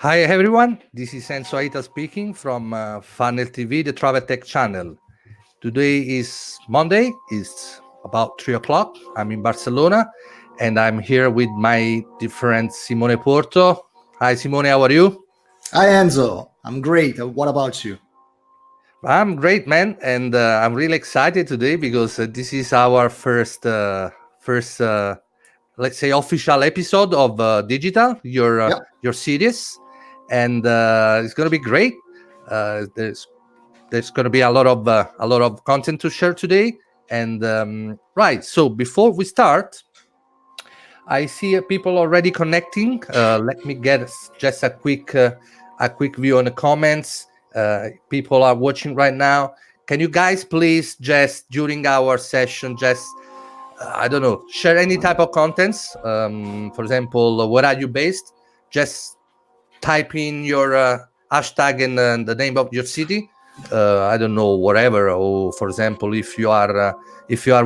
Hi everyone, this is Enzo Aita speaking from Funnel TV, the Travel Tech channel. Today is Monday, it's about 3 o'clock. I'm in Barcelona and I'm here with my dear friend Simone Porto. Hi Simone, how are you? Hi Enzo, I'm great. What about you? I'm great, man, and I'm really excited today because this is our first, let's say, official episode of Digital, Yeah, your series, and it's gonna be great. There's gonna be a lot of content to share today, and right. So before we start, I see people already connecting. Let me get just a quick view on the comments. People are watching right now. Can you guys please just during our session just I don't know share any type of contents? For example, where are you based? Just type in your hashtag and the name of your city. I don't know, whatever. Or for example, if you are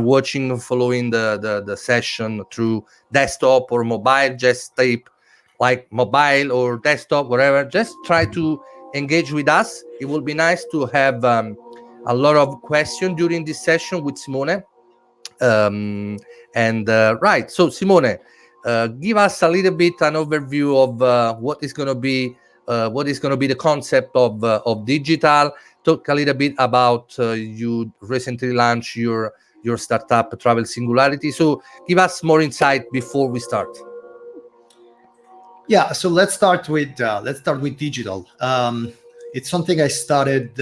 watching, following the session through desktop or mobile, just type like mobile or desktop, whatever. Just try to engage with us. It will be nice to have a lot of questions during this session with Simone. Um, and right, so Simone, give us a little bit an overview of what is going to be the concept of digital. Talk a little bit about you recently launched your startup Travel Singularity. So give us more insight before we start. yeah. So let's start with digital. It's something I started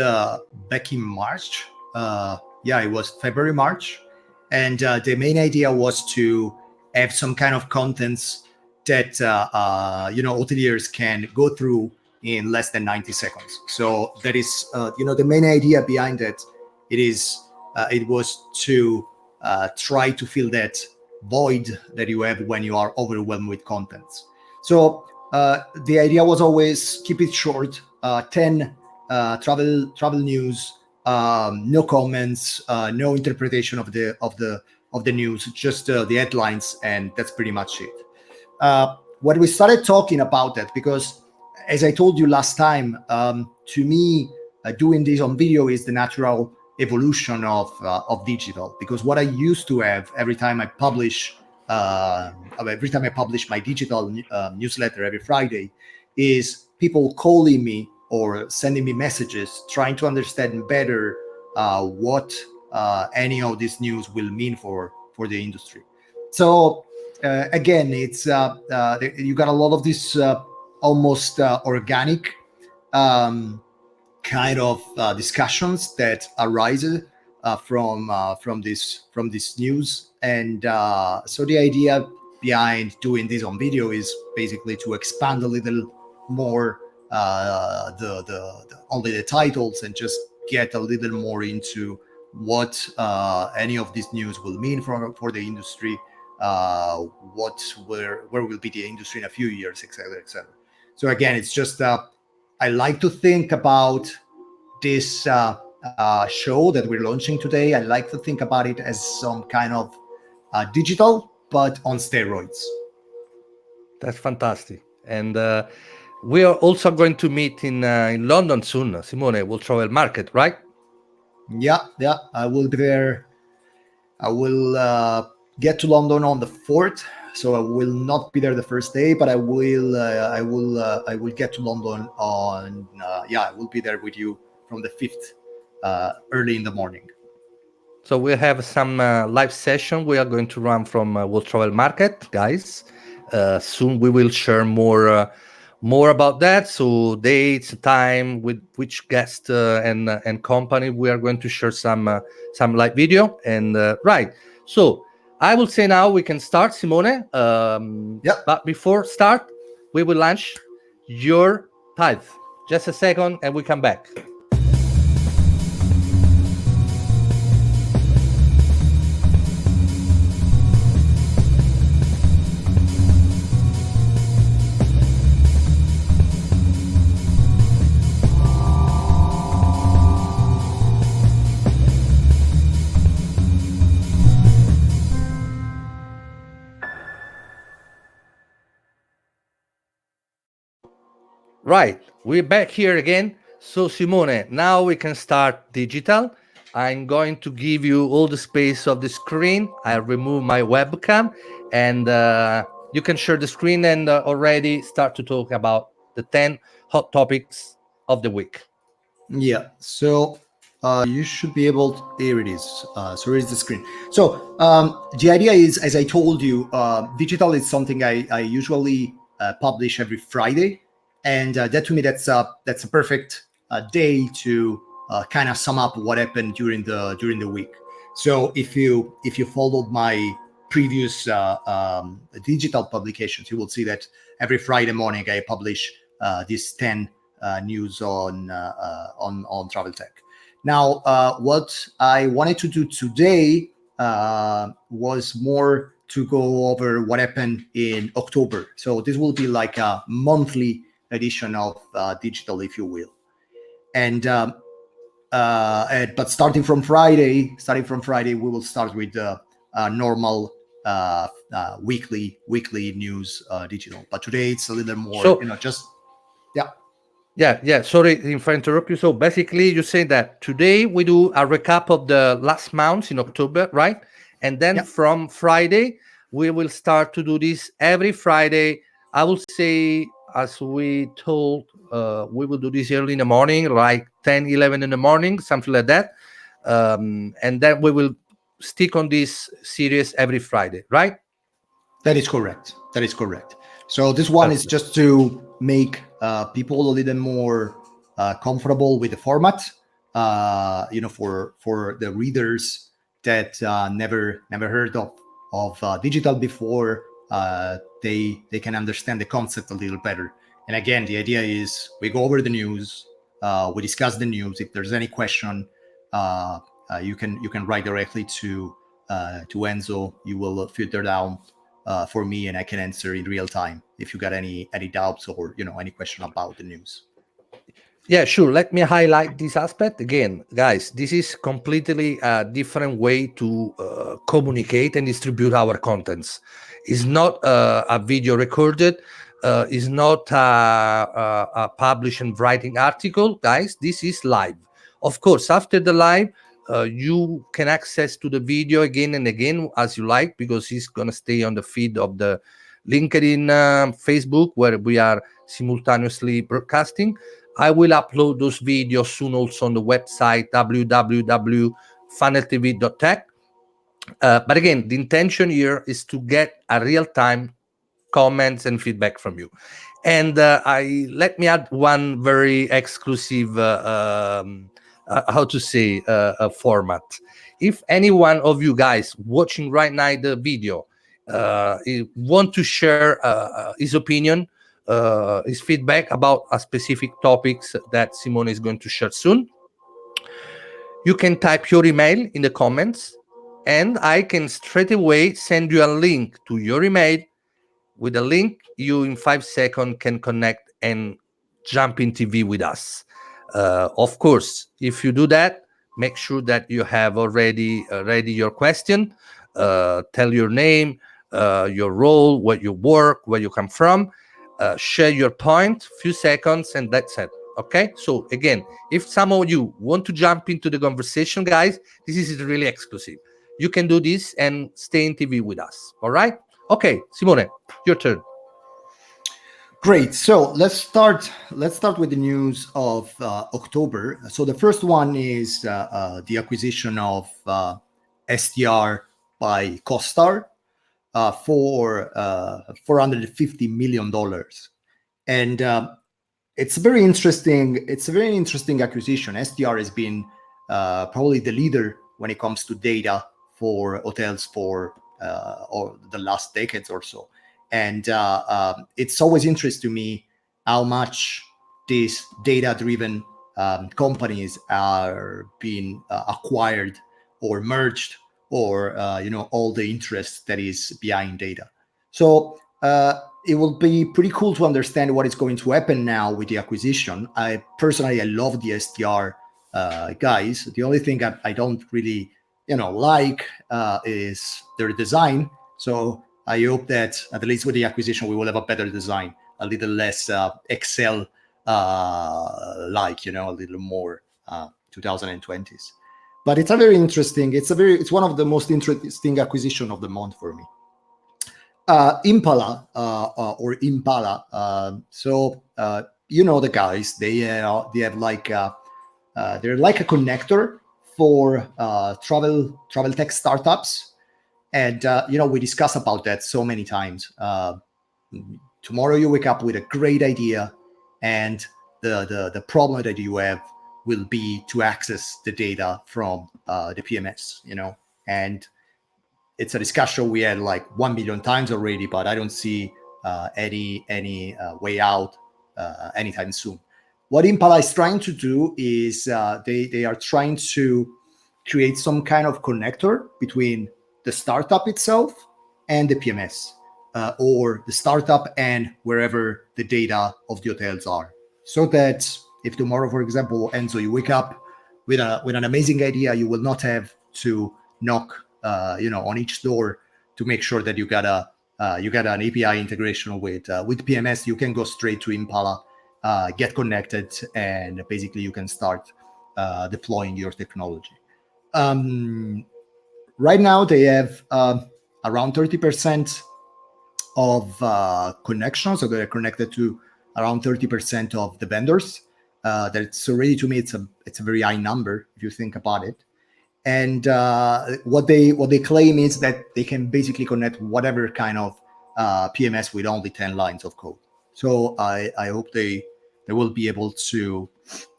back in March. Yeah, it was February, March, and the main idea was to have some kind of contents that hoteliers can go through in less than 90 seconds. So that is the main idea behind it. It was to try to fill that void that you have when you are overwhelmed with contents. So the idea was always keep it short, 10 travel news, no comments, no interpretation of the news, just the headlines, and that's pretty much it. When we started talking about that, because as I told you last time, to me, doing this on video is the natural evolution of digital. Because what I used to have every time I publish my digital newsletter every Friday, is people calling me or sending me messages trying to understand better what any of this news will mean for the industry. So again, it's you got a lot of this almost organic um, kind of discussions that arise from this news, and so the idea behind doing this on video is basically to expand a little more the only the titles and just get a little more into what any of this news will mean for the industry, where will be the industry in a few years, etc., etc. So again, it's just I like to think about this show that we're launching today. I like to think about it as some kind of digital, but on steroids. That's fantastic. And we are also going to meet in London soon. Simone will travel market, right? Yeah, yeah. I will be there. I will get to London on the 4th, so I will not be there the first day, but I will get to London on I will be there with you from the 5th, early in the morning. So we have some live session we are going to run from World Travel Market, guys. Soon we will share more about that. So dates, time, with which guest and company we are going to share some live video. And right. So I will say now we can start, Simone. Yeah. But before start, we will launch your tithe. Just a second, and we come back. Right, we're back here again. So, Simone, now we can start digital. I'm going to give you all the space of the screen. I'll remove my webcam and you can share the screen and already start to talk about the 10 hot topics of the week. Yeah. So you should be able to, here it is. So here is the screen. So the idea is, as I told you, digital is something I usually publish every Friday, and that to me that's a perfect day to kind of sum up what happened during the week. So if you followed my previous digital publications, you will see that every Friday morning I publish these 10 news on travel tech. Now, what I wanted to do today was more to go over what happened in October. So this will be like a monthly edition of digital, if you will. And but starting from Friday, we will start with the normal weekly news digital. But today it's a little more, So- just Yeah. Sorry if I interrupt you. So basically, you say that today we do a recap of the last months in October, right? And then Yeah. from Friday, we will start to do this every Friday. I will say, as we told, we will do this early in the morning, like 10, 11 in the morning, something like that. And then we will stick on this series every Friday, right? That is correct. So this one is Perfect. just to make people a little more comfortable with the format. For the readers that never heard of digital before, they can understand the concept a little better. And again, the idea is we go over the news, we discuss the news. If there's any question, you can write directly to Enzo. You will filter down for me, and I can answer in real time if you got any doubts or any question about the news. Yeah, sure. Let me highlight this aspect again, guys. This is completely a different way to communicate and distribute our contents. It's not a video recorded. It's not a publish and writing article, guys. This is live. Of course, after the live, you can access to the video again and again as you like, because it's gonna stay on the feed of the LinkedIn, Facebook, where we are simultaneously broadcasting. I will upload those videos soon also on the website www.funneltv.tech. But again, the intention here is to get a real-time comments and feedback from you. And let me add one very exclusive, format. If any one of you guys watching right now the video want to share his opinion, his feedback about a specific topics that Simone is going to share soon, you can type your email in the comments, and I can straight away send you a link to your email. With a link, you in 5 seconds can connect and jump in TV with us. Of course, if you do that, make sure that you have already ready your question. Tell your name, your role, where you work, where you come from. Share your point, few seconds, and that's it. Okay. So again, if some of you want to jump into the conversation, guys, this is really exclusive. You can do this and stay in TV with us. All right. Okay, Simone, your turn. Great. So let's start with the news of October. So the first one is the acquisition of STR by CoStar for $450 million, and it's a very interesting acquisition. STR has been probably the leader when it comes to data for hotels for or the last decades or so. And it's always interesting to me how much these data-driven companies are being acquired or merged, or all the interest that is behind data. So it will be pretty cool to understand what is going to happen now with the acquisition. I love the STR guys. The only thing I don't really like is their design. So I hope that at least with the acquisition we will have a better design, a little less Excel like, a little more 2020s. But it's a very interesting. It's one of the most interesting acquisition of the month for me. Impala or Impala. So the guys, they have like they're like a connector for travel tech startups, and we discuss about that so many times. Tomorrow you wake up with a great idea, and the problem that you have will be to access the data from the PMS, and it's a discussion we had like 1 million times already, but I don't see any way out anytime soon. What Impala is trying to do is they are trying to create some kind of connector between the startup itself and the PMS, or the startup and wherever the data of the hotels are. So that if tomorrow, for example, Enzo, you wake up with an amazing idea, you will not have to knock on each door to make sure that you got an API integration with PMS. You can go straight to Impala, get connected, and basically you can start deploying your technology. Right now they have around 30% of connections, so they're connected to around 30% of the vendors. That's already, to me, it's a very high number if you think about it. And what they claim is that they can basically connect whatever kind of PMS with only 10 lines of code. So I hope they will be able to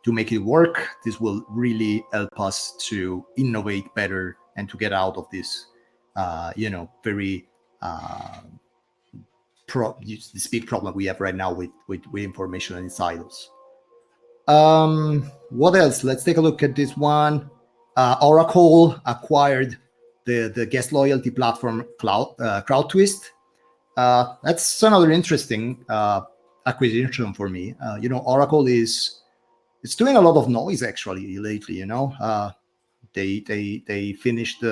make it work. This will really help us to innovate better and to get out of this, very this big problem we have right now with information in silos. What else? Let's take a look at this one. Oracle acquired the guest loyalty platform CrowdTwist. That's another interesting acquisition for me. Oracle is doing a lot of noise actually lately. They finished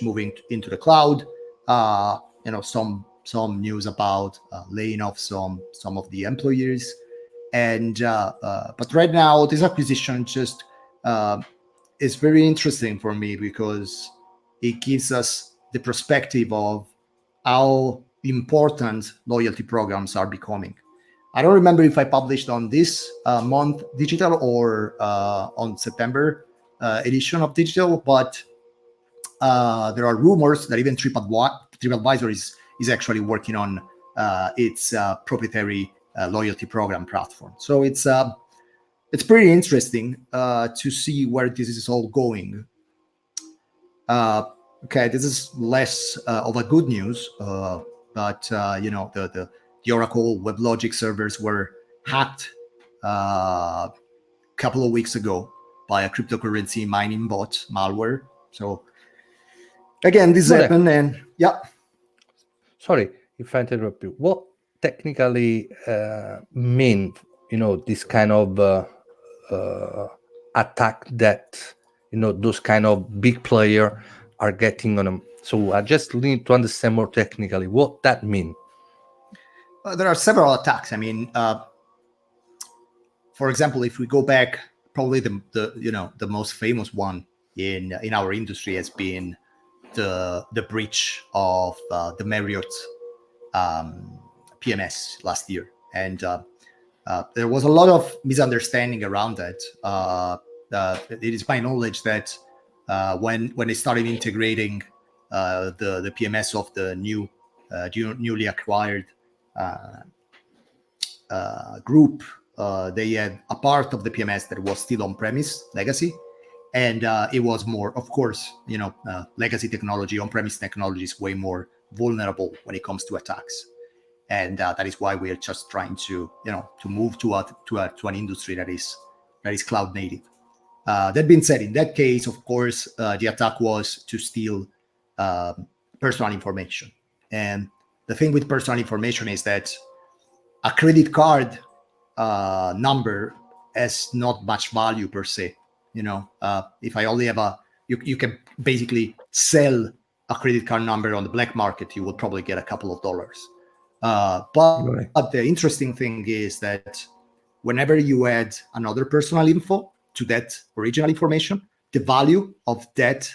moving into the cloud. Some news about laying off some of the employees, and but right now this acquisition just is very interesting for me because it gives us the perspective of how important loyalty programs are becoming. I don't remember if I published on this month digital or on September edition of digital, but there are rumors that even TripAdvisor is actually working on its proprietary loyalty program platform. So it's pretty interesting to see where this is all going. Okay, this is less of a good news, but the Oracle WebLogic servers were hacked a couple of weeks ago by a cryptocurrency mining bot malware. So again, this happened, and yeah. Sorry if I interrupt you. What technically mean this kind of attack that those kind of big player are getting on them? So I just need to understand more technically what that mean. There are several attacks. I mean, for example, if we go back, probably the most famous one in our industry has been the breach of the Marriott PMS last year, and there was a lot of misunderstanding around that. It is my knowledge that when they started integrating the PMS of the newly acquired group, they had a part of the PMS that was still on-premise legacy, and it was more, of course, legacy technology, on-premise technology is way more vulnerable when it comes to attacks, and that is why we are just trying to move to an industry that is cloud native. That being said, in that case, of course, the attack was to steal personal information, and the thing with personal information is that a credit card number has not much value per se. If I only have you can basically sell a credit card number on the black market, you will probably get a couple of dollars. But the interesting thing is that whenever you add another personal info to that original information, the value of that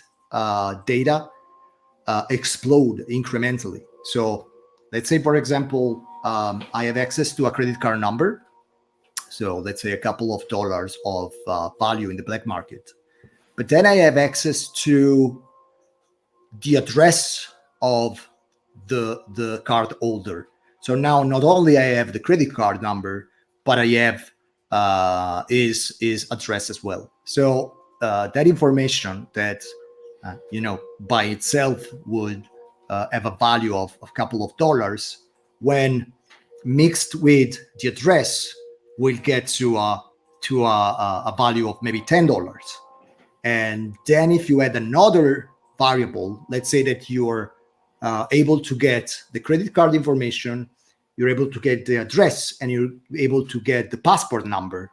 data explode incrementally. So let's say, for example, I have access to a credit card number. So let's say a couple of dollars of value in the black market. But then I have access to the address of the card holder. So now not only I have the credit card number, but I have his address as well. So that information that by itself would have a value of a couple of dollars, when mixed with the address, will get to a value of maybe $10. And then if you add another variable, let's say that you're able to get the credit card information, you're able to get the address, and you're able to get the passport number,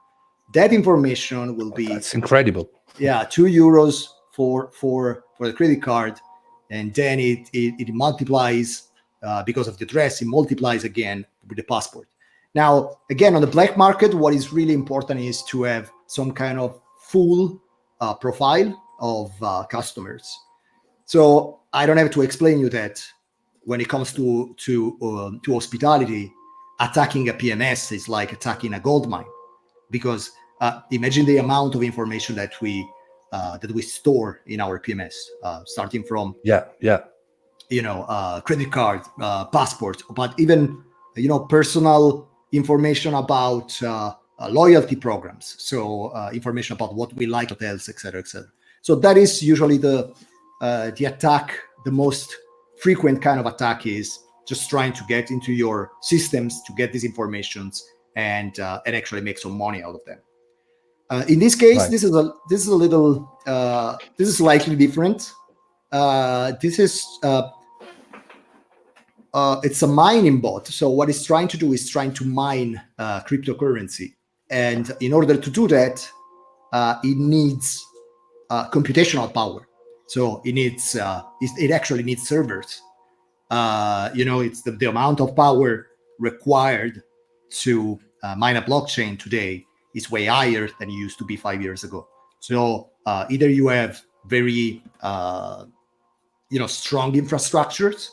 that information will be... That's incredible. Yeah, €2 for the credit card, and then it multiplies because of the address, it multiplies again with the passport. Now, again, on the black market, what is really important is to have some kind of full profile of customers. So I don't have to explain you that when it comes to hospitality, attacking a PMS is like attacking a gold mine, because imagine the amount of information that we store in our PMS, starting from credit card, passport, but even personal information about loyalty programs. So information about what we like, hotels, etc., etc. So that is usually the attack. The most frequent kind of attack is just trying to get into your systems to get these informations and actually make some money out of them. In this case, right. This is slightly different. It's a mining bot. So what it's trying to do is trying to mine cryptocurrency. And in order to do that, it needs computational power. So it actually needs servers. It's the amount of power required to mine a blockchain today is way higher than it used to be 5 years ago. So either you have very strong infrastructures,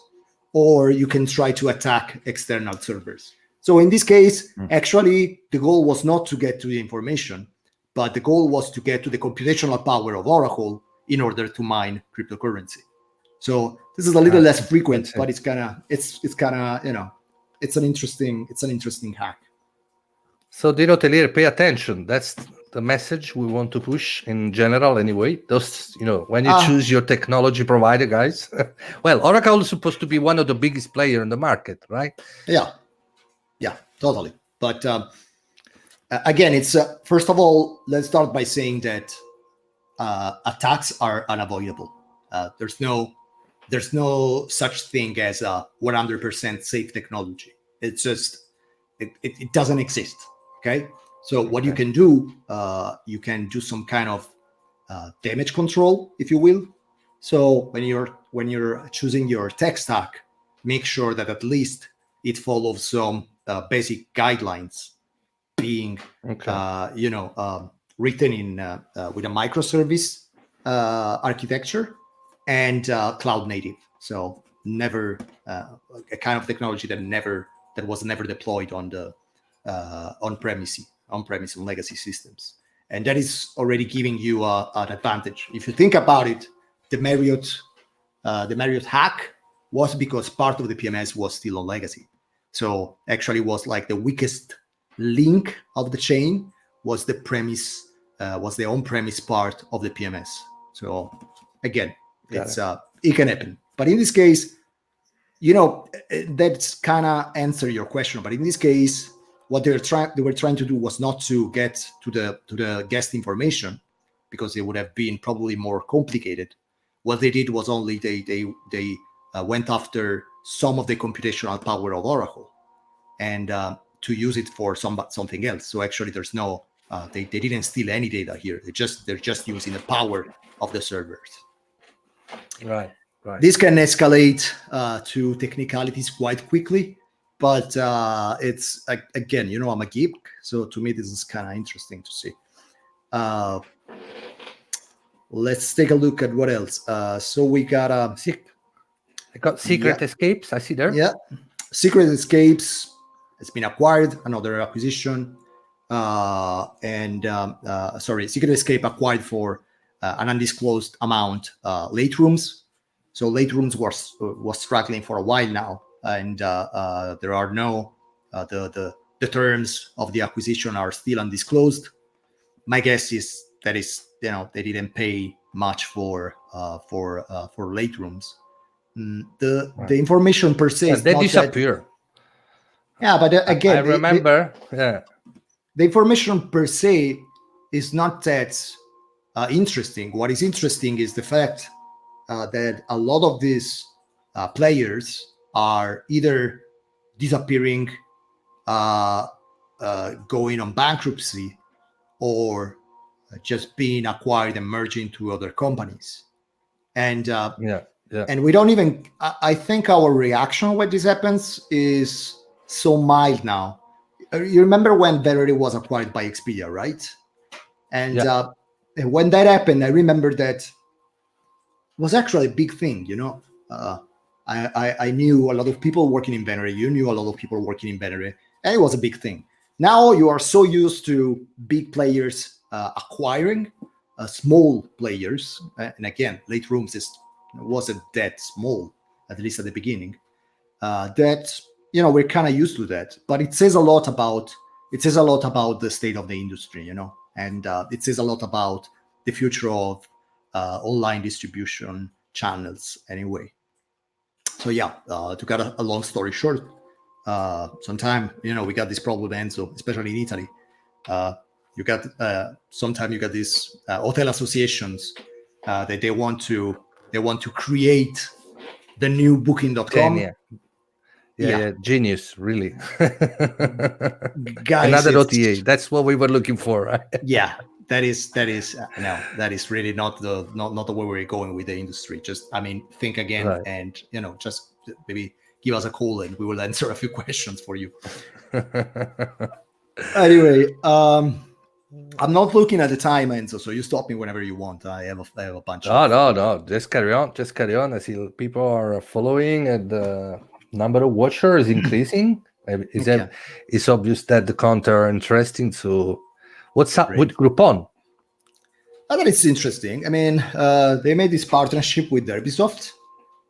or you can try to attack external servers. So in this case, actually, the goal was not to get to the information, but the goal was to get to the computational power of Oracle in order to mine cryptocurrency. So this is a little less frequent, but it's an interesting hack. So Dino Hotelier, pay attention. That's the message we want to push in general anyway. Those, when you choose your technology provider, guys. Well, Oracle is supposed to be one of the biggest players in the market, right? Yeah, totally. But again, it's first of all, let's start by saying that attacks are unavoidable. There's no such thing as a 100% safe technology. It's just it doesn't exist. Okay. So what you can do some kind of damage control, if you will. So when you're choosing your tech stack, make sure that at least it follows some basic guidelines, being written in with a microservice architecture and cloud native. So never a kind of technology that was never deployed on the on-premise and legacy systems. And that is already giving you an advantage. If you think about it, the Marriott hack was because part of the PMS was still on legacy. So actually was like the weakest link of the chain was the on-premise part of the PMS. So again, it can happen. But in this case, that's kind of answer your question. But in this case, what they were trying to do was not to get to the guest information, because it would have been probably more complicated. What they did was only they went after some of the computational power of Oracle and to use it for something else. So actually, there's no they didn't steal any data here. They're just using the power of the servers. Right. This can escalate to technicalities quite quickly. but it's again, I'm a geek, so to me this is kind of interesting to see. Let's take a look at what else. So we got I got Secret Escapes. I see there. Yeah, Secret Escapes has been acquired, another acquisition. Secret Escape acquired for an undisclosed amount Late Rooms. So Late Rooms was struggling for a while now, and there are no the terms of the acquisition are still undisclosed. My guess is that they didn't pay much for Late Rooms. The information per se they disappear. But again, I remember. The information per se is not that interesting. What is interesting is the fact that a lot of these players are either disappearing, going on bankruptcy, or just being acquired and merged into other companies. And and we don't even. I think our reaction when this happens is so mild now. You remember when Verity was acquired by Expedia, right? And when that happened, I remember that was actually a big thing. I knew a lot of people working in Verity. You knew a lot of people working in Verity, and it was a big thing. Now you are so used to big players acquiring small players, and again, Late Rooms wasn't that small, at least at the beginning. That we're kind of used to that, but it says a lot about the state of the industry, and it says a lot about the future of online distribution channels anyway. So to cut a long story short, sometime we got this problem, Enzo, especially in Italy. Sometimes you got these hotel associations that they want to create the new Booking.com. Yeah, genius, really. Guys, another OTA. That's what we were looking for, right? Yeah, that is really not the way we're going with the industry. Just think again, right. And just maybe give us a call and we will answer a few questions for you. Anyway, I'm not looking at the time, Enzo, so you stop me whenever you want. I have a bunch. No. Just carry on. I see people are following, and the number of watchers is increasing. It's obvious that the content are interesting. So, what's up with Groupon? I thought it's interesting. They made this partnership with Derbysoft,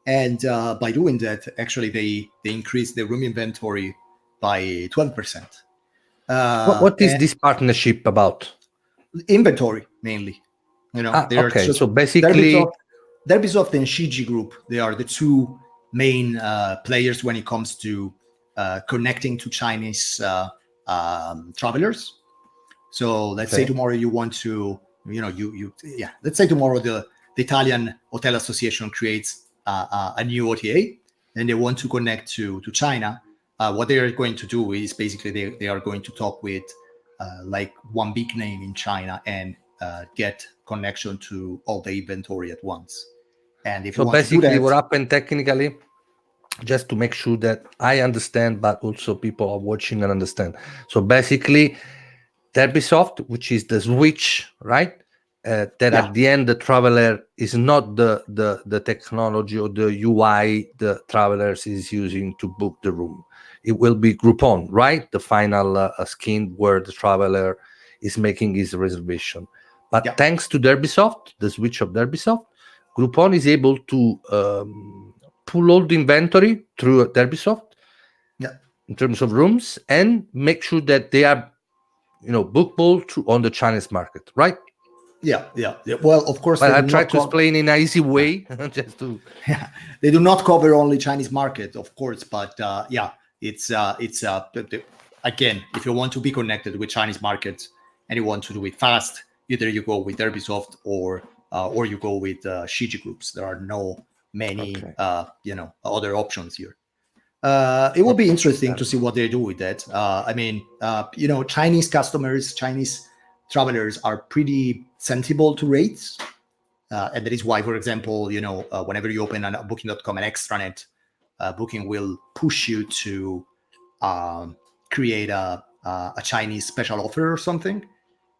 and by doing that, actually, they increased the room inventory by 12%. What is this partnership about? Inventory, mainly. Okay. So basically, Derbysoft and Shiji Group, they are the two main players when it comes to connecting to Chinese travelers. So let's say tomorrow you want to, let's say tomorrow the Italian Hotel Association creates a new OTA and they want to connect to China. What they are going to do is basically they are going to talk with like one big name in China and get connection to all the inventory at once. And if you want basically to do that, what happened technically, just to make sure that I understand, but also people are watching and understand. So basically, Derbysoft, which is the switch, right? At the end, the traveler is not the technology or the UI the travelers is using to book the room. It will be Groupon, right? The final skin where the traveler is making his reservation. But thanks to Derbysoft, the switch of Derbysoft, Groupon is able to pull all the inventory through Derbysoft in terms of rooms and make sure that they are, bookable on the Chinese market, right? Yeah. Well, of course, I try to explain in an easy way, just to. They do not cover only Chinese market, of course, but it's again, if you want to be connected with Chinese markets and you want to do it fast, either you go with Derbysoft or you go with Shiji Groups. There are no many other options here. It will be interesting to see what they do with that. Chinese customers, Chinese travelers are pretty sensible to rates. And that is why, for example, whenever you open a Booking.com and extranet, Booking will push you to create a Chinese special offer or something.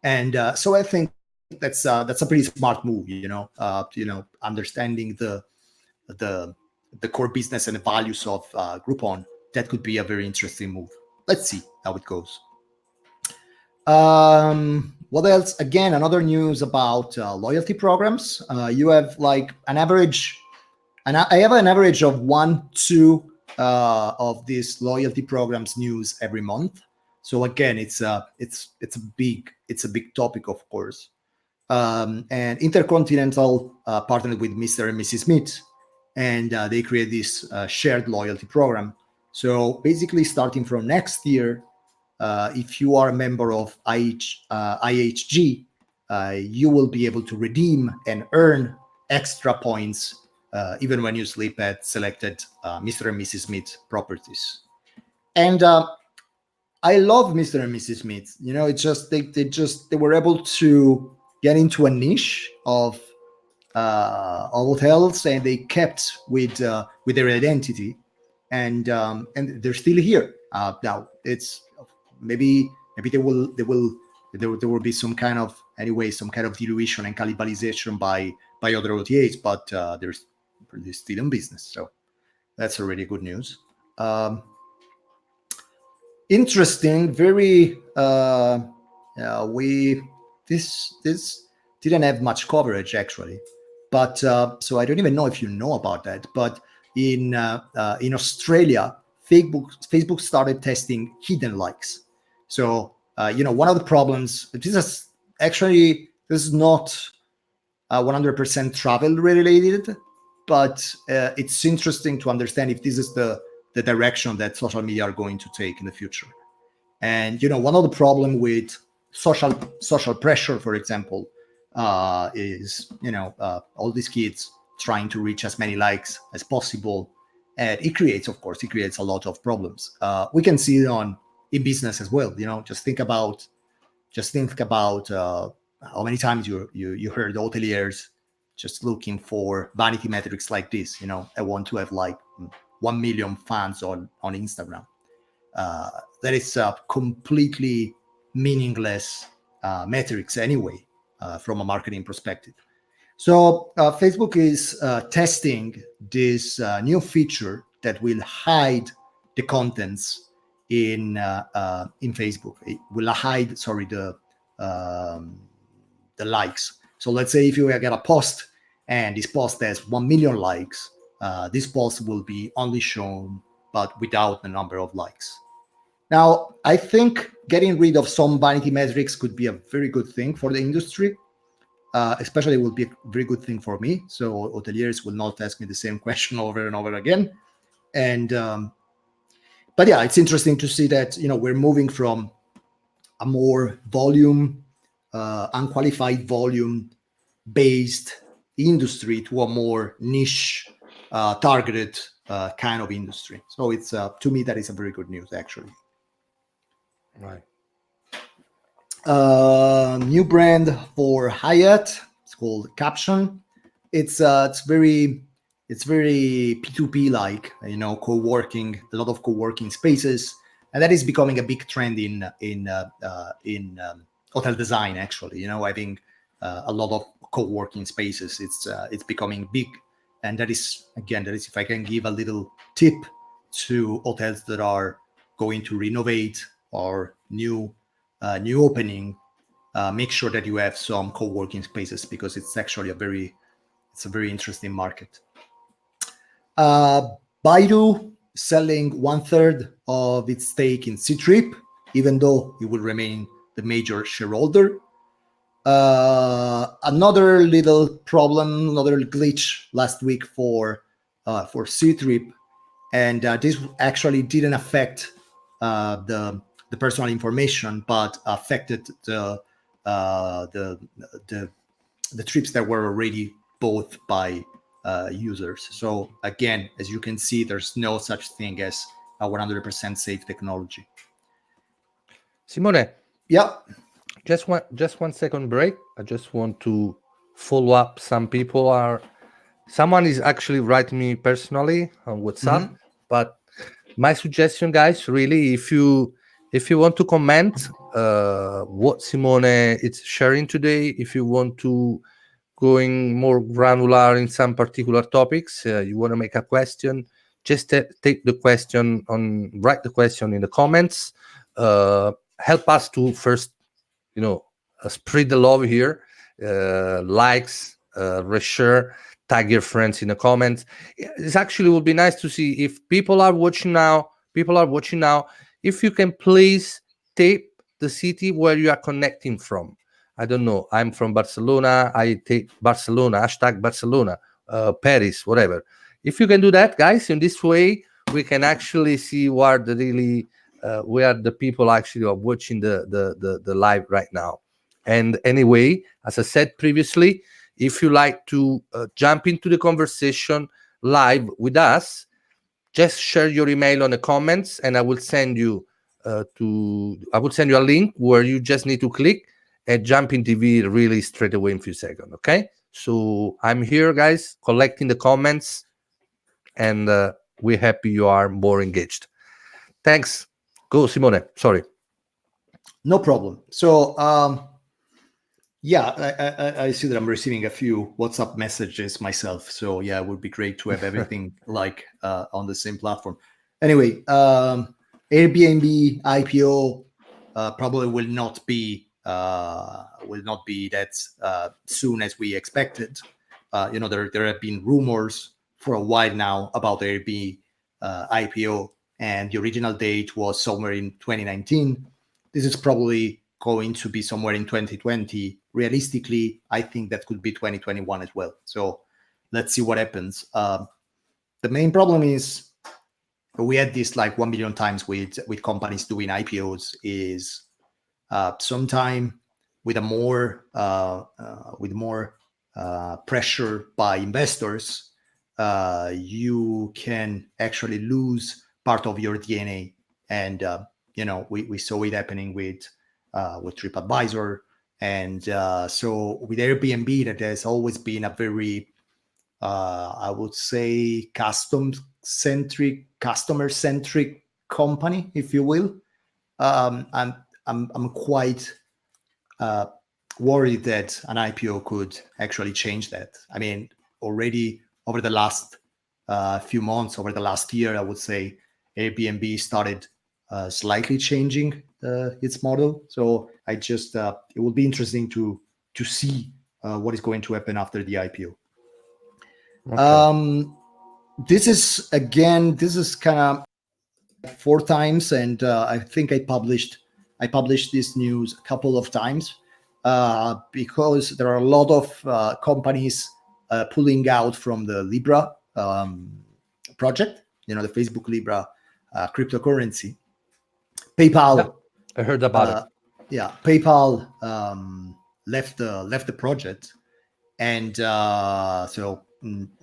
And so I think that's a pretty smart move. Understanding the core business and the values of Groupon, that could be a very interesting move. Let's see how it goes. What else? Again, another news about loyalty programs. You have like an average, and I have an average of 1-2 of these loyalty programs news every month. So again, it's a big topic, of course. And Intercontinental partnered with Mr. and Mrs. Smith, and they create this shared loyalty program. So basically, starting from next year, if you are a member of IHG, you will be able to redeem and earn extra points even when you sleep at selected Mr. and Mrs. Smith properties. And I love Mr. and Mrs. Smith. It's just they were able to get into a niche of hotels, and they kept with their identity, and they're still here. Now it's maybe there will be some kind of dilution and cannibalization by other OTAs, but they're still in business, so that's already good news. Interesting, very this didn't have much coverage actually, but so I don't even know if you know about that, but in Australia, Facebook started testing hidden likes. So one of the problems, this is not 100% travel related, but it's interesting to understand if this is the direction that social media are going to take in the future. And one of the problem with social pressure, for example, is all these kids trying to reach as many likes as possible, and it creates a lot of problems. We can see it in business as well. Just think about how many times you heard hoteliers just looking for vanity metrics like this. I want to have like 1 million fans on Instagram. That is completely meaningless metrics anyway, from a marketing perspective. So Facebook is testing this new feature that will hide the contents in Facebook. It will hide, the likes. So let's say if you get a post and this post has 1 million likes, this post will be only shown but without the number of likes. Now, I think getting rid of some vanity metrics could be a very good thing for the industry. Especially, it will be a very good thing for me. So hoteliers will not ask me the same question over and over again. And but yeah, it's interesting to see that we're moving from a more unqualified volume-based industry to a more niche, targeted kind of industry. So it's to me that is a very good news, actually. Right. New brand for Hyatt. It's called Caption. It's very P2P like, co-working, a lot of co-working spaces, and that is becoming a big trend in hotel design. Actually, having a lot of co-working spaces. It's becoming big, and that is if I can give a little tip to hotels that are going to renovate or new opening, make sure that you have some co-working spaces, because it's actually a very interesting market. Baidu selling 1/3 of its stake in Ctrip, even though it will remain the major shareholder. Another little problem, another glitch last week for Ctrip, and this actually didn't affect the personal information, but affected the trips that were already bought by users. So again, as you can see, there's no such thing as a 100% safe technology. Simone. Yeah. Just 1 second break. I just want to follow up. Someone is actually writing me personally on WhatsApp, but my suggestion, guys, really, if you want to comment what Simone is sharing today, if you want to going more granular in some particular topics, you want to make a question, just take the question on, write the question in the comments. Help us to first, spread the love here. Likes, reshare, tag your friends in the comments. It's actually would be nice to see if people are watching now. If you can please tape the city where you are connecting from. I don't know. I'm from Barcelona. I take Barcelona, hashtag Barcelona, Paris, whatever. If you can do that, guys, in this way, we can actually see where the really where the people actually are watching the live right now. And anyway, as I said previously, if you like to jump into the conversation live with us, just share your email on the comments, and I will send you a link where you just need to click and jump in TV really straight away in a few seconds. Okay, so I'm here, guys, collecting the comments, and we're happy you are more engaged. Thanks. Go, Simone. Sorry. No problem. So yeah, I see that I'm receiving a few WhatsApp messages myself. So yeah, it would be great to have everything like on the same platform. Anyway, Airbnb IPO probably will not be that soon as we expected. There have been rumors for a while now about the Airbnb IPO, and the original date was somewhere in 2019. This is probably going to be somewhere in 2020. Realistically, I think that could be 2021 as well. So let's see what happens. The main problem is we had this like 1 million times with companies doing IPOs is sometime with more pressure by investors, you can actually lose part of your DNA. And we saw it happening with TripAdvisor, and so with Airbnb, that has always been a very I would say customer-centric company, if you will. I'm quite worried that an IPO could actually change that. I mean, already over the last few months, over the last year, I would say Airbnb started slightly changing its model. So it will be interesting to see what is going to happen after the IPO. Okay. This is kind of 4 times, and I think I published this news a couple of times because there are a lot of companies pulling out from the Libra project, the Facebook Libra cryptocurrency. PayPal, yeah, I heard about it. Yeah, PayPal left the project, and so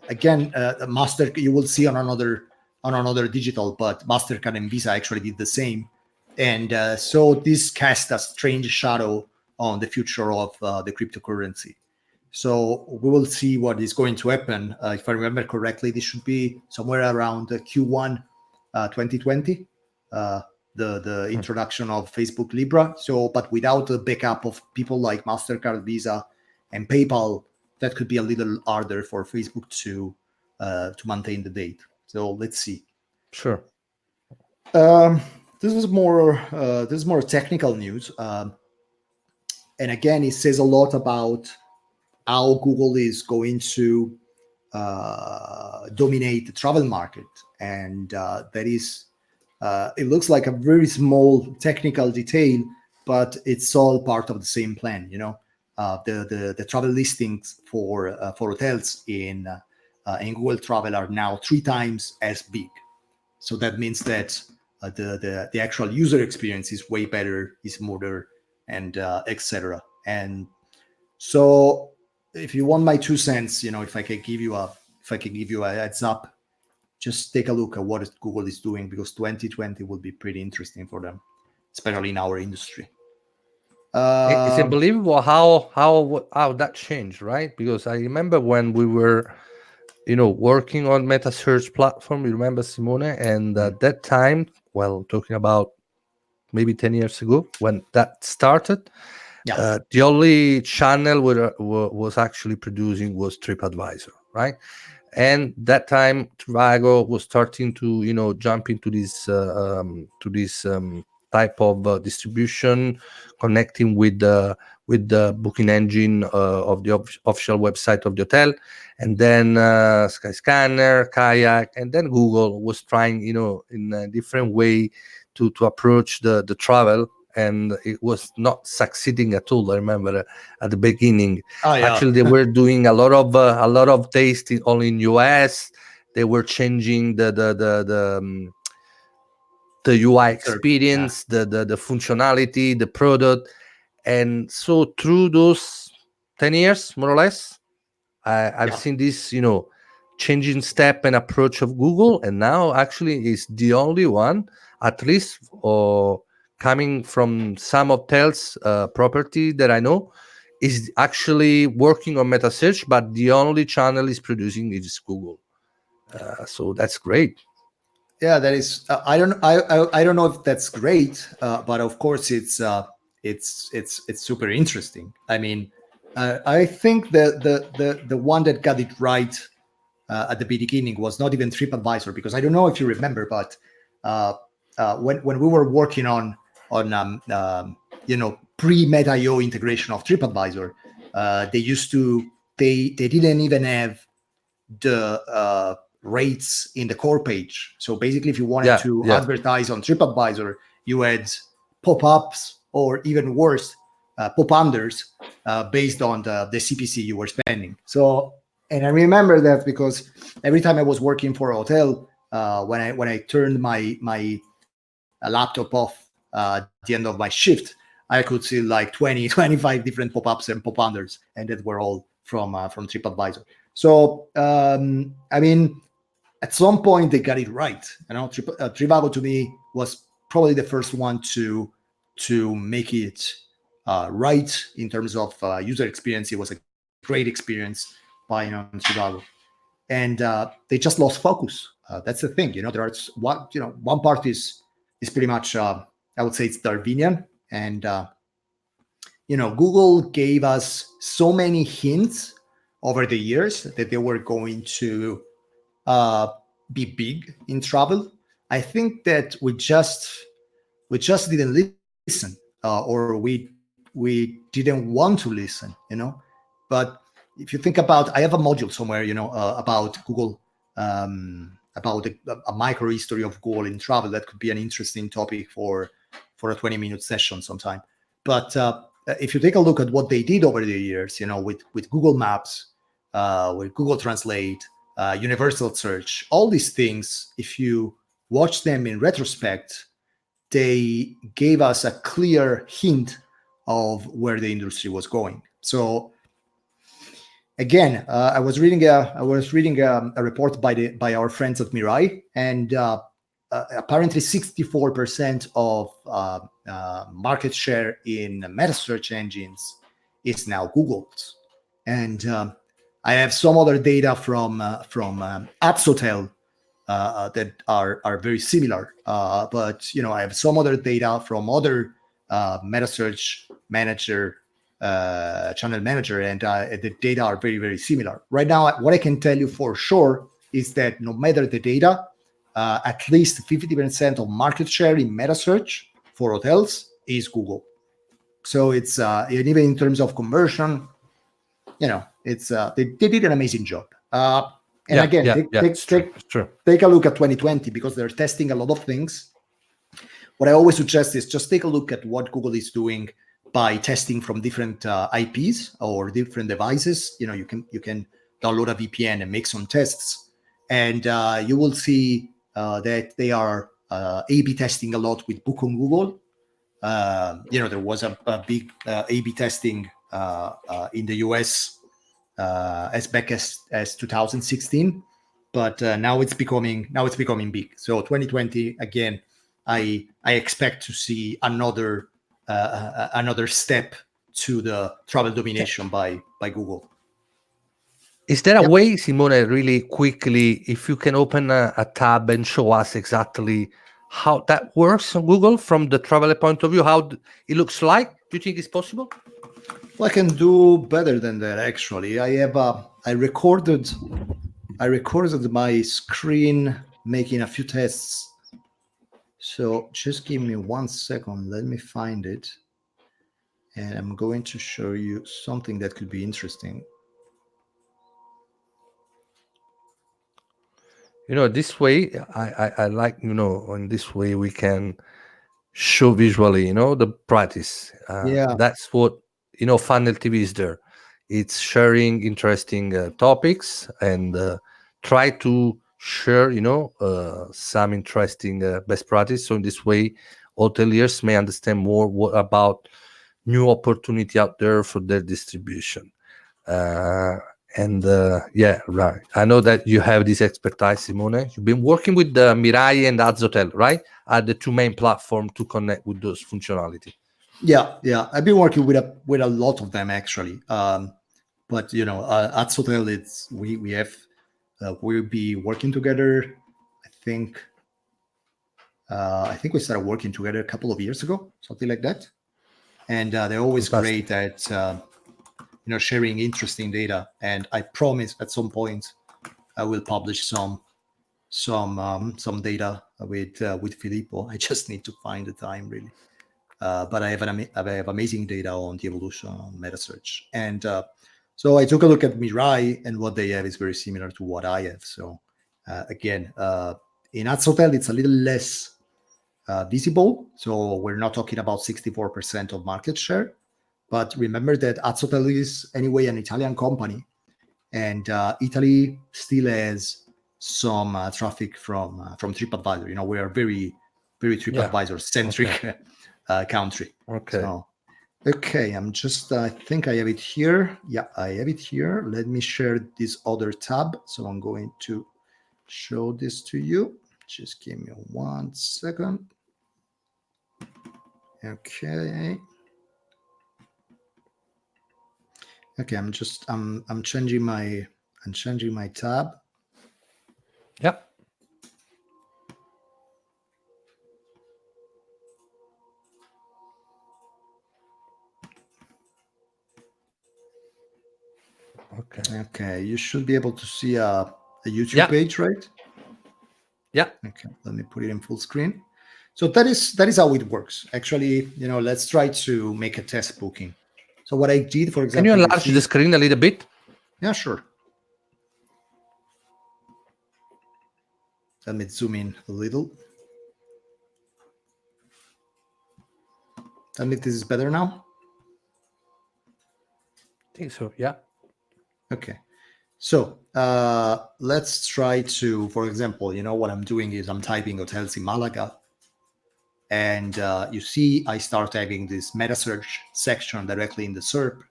again, Master, you will see on another digital, but Mastercard and Visa actually did the same, and so this cast a strange shadow on the future of the cryptocurrency. So we will see what is going to happen. If I remember correctly, this should be somewhere around Q1 2020. The introduction of Facebook Libra. So, but without the backup of people like Mastercard, Visa, and PayPal, that could be a little harder for Facebook to maintain the date. So let's see. Sure. This is more technical news, and again, it says a lot about how Google is going to dominate the travel market, and that is. It looks like a very small technical detail, but it's all part of the same plan. The travel listings for hotels in Google Travel are now 3 times as big. So that means that the actual user experience is way better, is smoother, and etc. And so, if you want my 2 cents, if I can give you a heads up, just take a look at what Google is doing, because 2020 will be pretty interesting for them, especially in our industry. It's unbelievable how that changed, right? Because I remember when we were working on meta search platform. You remember, Simone? And at that time, well, talking about maybe 10 years ago when that started, Yeah. the only channel was actually producing was TripAdvisor, right? And that time Trivago was starting to jump into this type of distribution, connecting with the booking engine of the official website of the hotel, and then Skyscanner, Kayak, and then Google was trying in a different way to approach the travel, and it was not succeeding at all. I remember at the beginning. Oh yeah. Actually, they were doing a lot of tasting only in US. They were changing the UI Sure. experience, the functionality, the product, and so through those 10 years, more or less, I've Yeah. seen this changing step and approach of Google, and now actually is the only one, at least coming from some hotels property that I know, is actually working on meta search, but the only channel is producing is Google. So that's great. Yeah, that is. I don't know if that's great, but of course it's super interesting. I mean, I think the one that got it right at the beginning was not even TripAdvisor, because I don't know if you remember, but when we were working on pre-Meta IO integration of TripAdvisor, they didn't even have the rates in the core page. So basically, if you wanted to Yeah. advertise on TripAdvisor, you had pop-ups, or even worse, pop-unders based on the CPC you were spending. So, and I remember that because every time I was working for a hotel, when I turned my laptop off at the end of my shift, I could see like 20, 25 different pop-ups and pop-unders, and that were all from TripAdvisor. So, I mean, at some point they got it right. Trivago to me was probably the first one to make it right in terms of user experience. It was a great experience buying on Trivago, and they just lost focus. That's the thing. There are one part is pretty much I would say it's Darwinian, and Google gave us so many hints over the years that they were going to be big in travel. I think that we just didn't listen, or we didn't want to listen. But if you think about, I have a module somewhere, about Google, about a micro history of Google in travel. That could be an interesting topic for a 20-minute session sometime. But if you take a look at what they did over the years, with Google Maps, with Google Translate, universal search, all these things, if you watch them in retrospect, they gave us a clear hint of where the industry was going. So again, I was reading a report by our friends at Mirai, and apparently 64% of market share in meta search engines is now Google's. And I have some other data from Apps Hotel that are very similar. But I have some other data from other meta search manager, channel manager, and the data are very, very similar. Right now, what I can tell you for sure is that no matter the data, at least 50% of market share in meta search for hotels is Google. So it's and even in terms of conversion, it's they did an amazing job. And again, take a look at 2020, because they're testing a lot of things. What I always suggest is just take a look at what Google is doing by testing from different IPs or different devices. You can download a VPN and make some tests, and you will see that they are A/B testing a lot with Book on Google. There was a big A/B testing in the US as back as 2016, but now it's becoming big. So 2020 again, I expect to see another step to the travel domination by Google. Is there a Yep. way, Simone, really quickly, if you can open a tab and show us exactly how that works on Google from the traveler point of view, how it looks like? Do you think it's possible? Well, I can do better than that. Actually, I recorded my screen making a few tests. So just give me 1 second. Let me find it, and I'm going to show you something that could be interesting. This way, I like, in this way we can show visually, the practice. Yeah. That's what, Funnel TV is there. It's sharing interesting topics and try to share, some interesting best practice. So in this way, hoteliers may understand more about new opportunity out there for their distribution. Yeah, right. I know that you have this expertise, Simone. You've been working with the Mirai and Azotel, right? Are the two main platforms to connect with those functionality. Yeah, I've been working with a lot of them actually. But at Sotel, we'll be working together. I think we started working together a couple of years ago, something like that. And they're always Fantastic. great at sharing interesting data. And I promise at some point I will publish some data with Filippo. I just need to find the time really. But I have amazing data on the evolution on metasearch. And so I took a look at Mirai, and what they have is very similar to what I have. So again, in Azotel, it's a little less visible. So we're not talking about 64% of market share. But remember that Azotel is anyway an Italian company, and Italy still has some traffic from TripAdvisor. We are very, very TripAdvisor centric country. Okay. So, okay, I think I have it here. Yeah, I have it here. Let me share this other tab. So I'm going to show this to you. Just give me 1 second. Okay. Okay, I'm changing my tab. Yep. Okay, you should be able to see a YouTube page, right? Yeah. Okay, let me put it in full screen. So that is how it works. Actually, let's try to make a test booking. So what I did, for example, Can you enlarge the screen a little bit? Yeah, sure. Let me zoom in a little. Tell me if this is better now. I think so, yeah. Okay. So let's try to, for example, what I'm doing is I'm typing hotels in Malaga. And you see, I start having this meta search section directly in the SERP.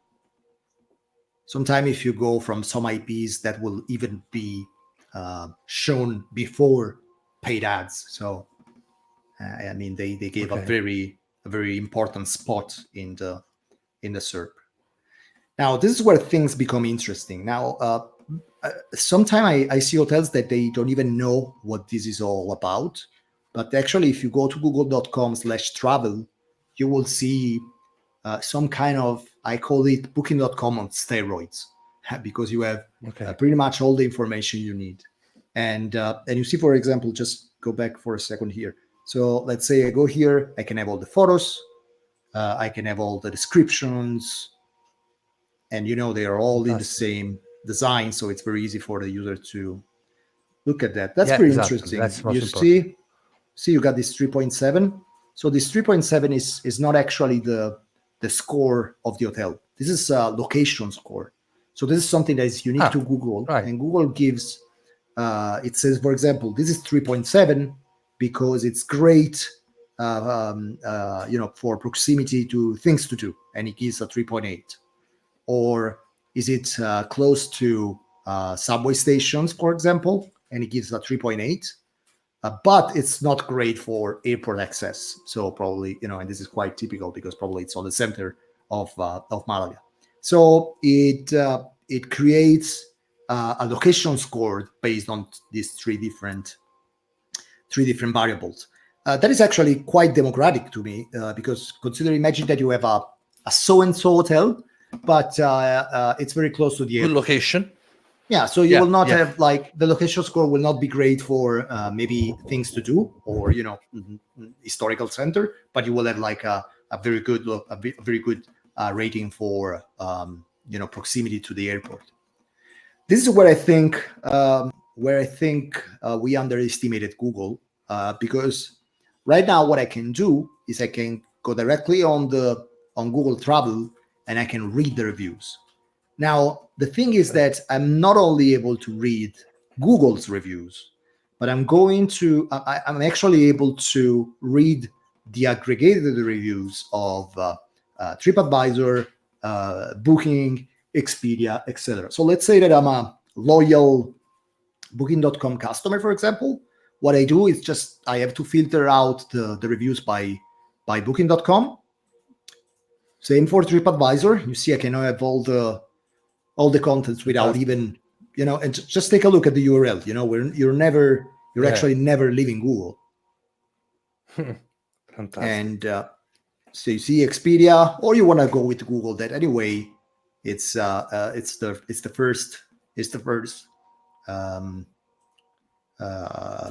Sometimes if you go from some IPs, that will even be shown before paid ads. So, I mean, they gave a very important spot in the SERP. Now, this is where things become interesting. Now, sometimes I see hotels that they don't even know what this is all about. But actually, if you go to google.com/travel, you will see some kind of, I call it booking.com on steroids, because you have pretty much all the information you need. And you see, for example, just go back for a second here. So let's say I go here, I can have all the photos, I can have all the descriptions, and they are all in the same design, so it's very easy for the user to look at that. That's pretty interesting. That's you see you got this 3.7. So this 3.7 is not actually the score of the hotel. This is a location score. So this is something that is unique to Google, and Google gives it says, for example, this is 3.7 because it's great for proximity to things to do, and it gives a 3.8. Or is it close to subway stations, for example, and it gives a 3.8. But it's not great for airport access. So probably, and this is quite typical because probably it's on the center of Malaga. So it creates a location score based on these three different variables. That is actually quite democratic to me because imagine that you have a so-and-so hotel, but it's very close to the Good airport. location. Yeah, so you will not have like the location score will not be great for maybe things to do or historical center, but you will have like a very good rating for proximity to the airport. This is where I think we underestimated Google because right now what I can do is I can go directly on Google Travel and I can read the reviews. Now, the thing is that I'm not only able to read Google's reviews, but I'm actually able to read the aggregated reviews of TripAdvisor, Booking, Expedia, etc. So let's say that I'm a loyal Booking.com customer, for example. What I do is just I have to filter out the reviews by Booking.com. Same for TripAdvisor. You see, I can have all the contents without even, and just take a look at the URL. You're actually never leaving Google. Fantastic. And so you see Expedia, or you want to go with Google. That anyway, it's the first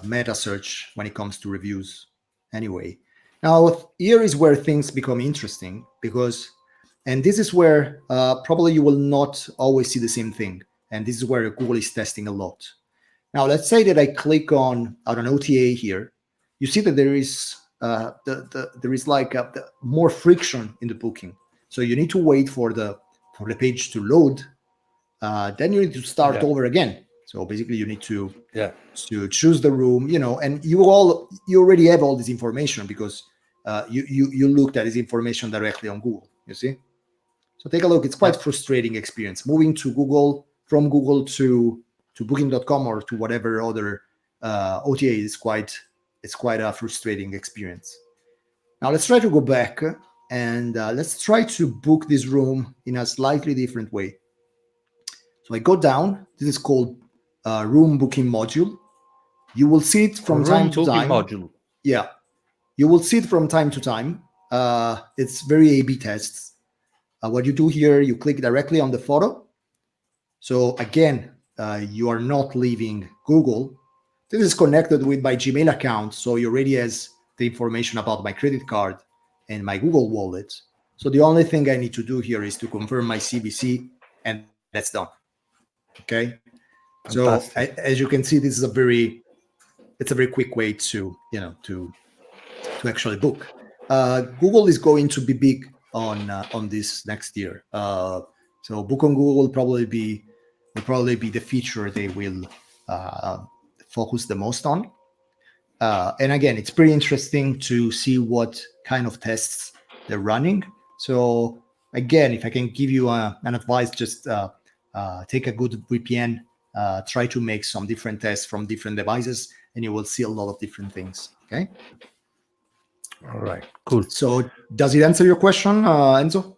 meta search when it comes to reviews. Anyway, now here is where things become interesting because. And this is where probably you will not always see the same thing. And this is where Google is testing a lot. Now, let's say that I click on an OTA here. You see that there is more friction in the booking. So you need to wait for the page to load. Then you need to start over again. So basically, you need to choose the room. And you already have all this information because you looked at this information directly on Google. You see. So take a look. It's quite frustrating experience. Moving to Google, from Google to Booking.com or to whatever other OTA is quite a frustrating experience. Now let's try to go back and let's try to book this room in a slightly different way. So I go down. This is called room booking module. You will see it from time to time. Module. Yeah, you will see it from time to time. It's very A/B tests. What you do here, you click directly on the photo. So again, you are not leaving Google. This is connected with my Gmail account, so it already has the information about my credit card and my Google Wallet. So the only thing I need to do here is to confirm my CVC, and that's done. Okay. Fantastic. So as you can see, this is a very quick way to actually book. Google is going to be big on this next year. So Book on Google will probably be the feature they will focus the most on. And again, it's pretty interesting to see what kind of tests they're running. So again, if I can give you an advice, just take a good VPN, try to make some different tests from different devices, and you will see a lot of different things. Okay. All right, cool. So does it answer your question, Enzo?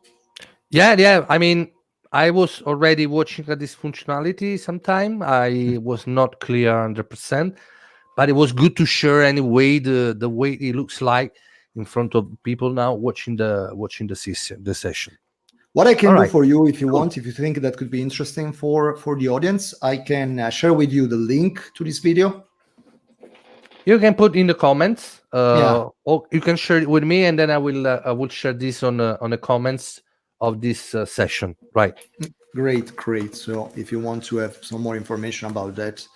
Yeah. I mean, I was already watching this functionality sometime. I was not clear 100%, but it was good to share anyway the way it looks like in front of people now watching the session. What I can do for you, if you want, if you think that could be interesting for the audience, I can share with you the link to this video. You can put in the comments, or you can share it with me, and then I will share this on the comments of this session. Right. Great. So if you want to have some more information about that,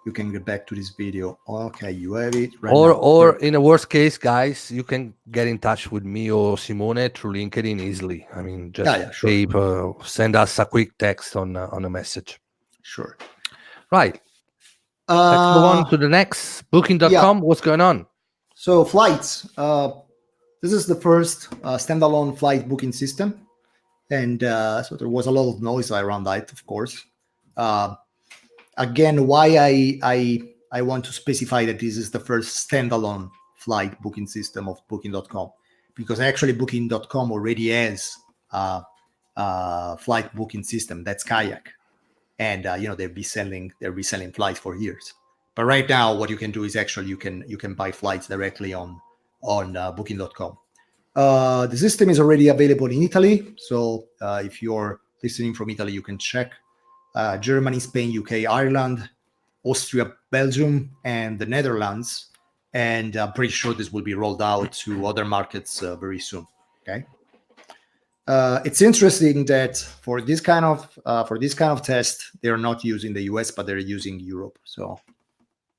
you can get back to this video. Okay, you have it right now. Or in a worst case, guys, you can get in touch with me or Simone through LinkedIn easily. I mean, just send us a quick text on a message. Sure. Right. Let's move on to the next. Booking.com. Yeah. What's going on? So flights. This is the first standalone flight booking system, and so there was a lot of noise around that, of course. Again, why I want to specify that this is the first standalone flight booking system of Booking.com, because actually Booking.com already has a flight booking system. That's Kayak. and they'll be selling flights for years. But right now, what you can do is actually you can buy flights directly on Booking.com. The system is already available in Italy, so if you're listening from Italy, you can check Germany, Spain, UK, Ireland, Austria, Belgium, and the Netherlands. And I'm pretty sure this will be rolled out to other markets very soon. Okay. It's interesting that for this kind of test, they're not using the US, but they're using Europe. So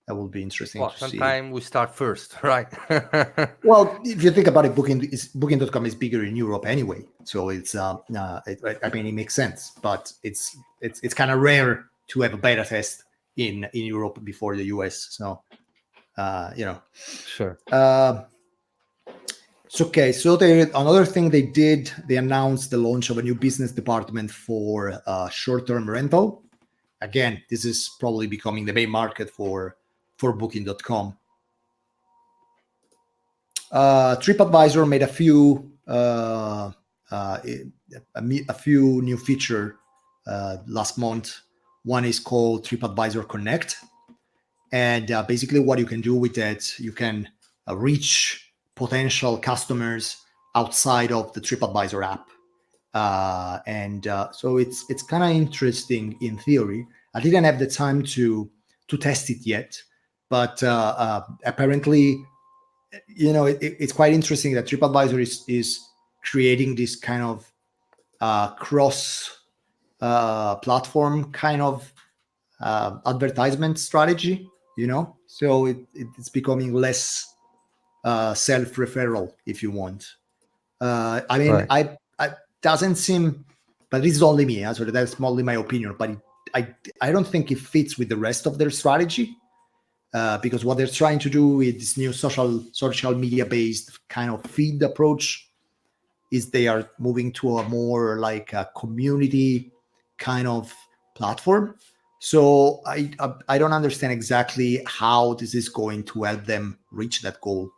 that will be interesting to see. Sometime we start first, right? Well, if you think about it, Booking.com is bigger in Europe anyway, so it's I mean, it makes sense. But it's kind of rare to have a beta test in Europe before the US. So Sure. It's okay. So another thing they announced the launch of a new business department for short-term rental. Again, this is probably becoming the main market for Booking.com. TripAdvisor made a few new feature last month. One is called TripAdvisor Connect, and basically what you can do with that, you can reach potential customers outside of the TripAdvisor app, so it's kind of interesting in theory. I didn't have the time to test it yet, but apparently, it's quite interesting that TripAdvisor is creating this kind of cross platform kind of advertisement strategy. So it's becoming less self-referral, if you want. I mean, Right. I doesn't seem, but this is only me. So that's only my opinion. But I don't think it fits with the rest of their strategy, because what they're trying to do with this new social media based kind of feed approach is they are moving to a more like a community kind of platform. So I don't understand exactly how this is going to help them reach that goal.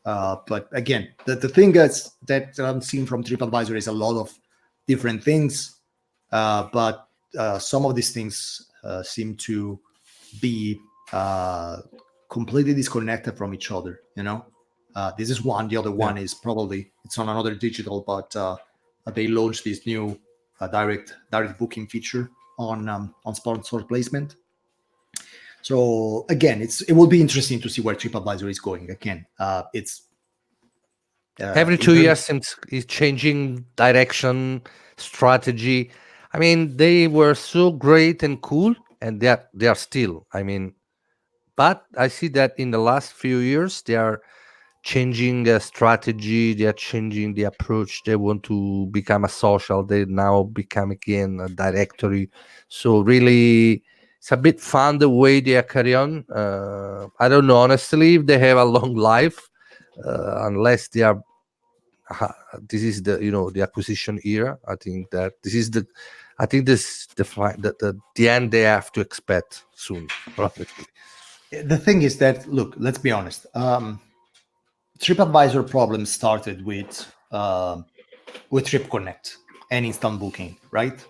But again, the thing that I'm seeing from TripAdvisor is a lot of different things, but some of these things seem to be completely disconnected from each other. This is one. The other one is probably it's on another digital, but they launched this new direct booking feature on sponsored placement. So again, it will be interesting to see where TripAdvisor is going. Again, it's Every 2 years is changing direction, strategy. I mean, they were so great and cool, and they are still. I mean, but I see that in the last few years they are changing a strategy. They are changing the approach. They want to become a social. They now become again a directory. So really, it's a bit fun the way they are carry on. I don't know honestly if they have a long life, unless they are. This is the acquisition era. I think that this is the. I think this the end they have to expect soon. Probably. The thing is that, look, let's be honest. TripAdvisor problem started with Trip Connect and instant booking, right?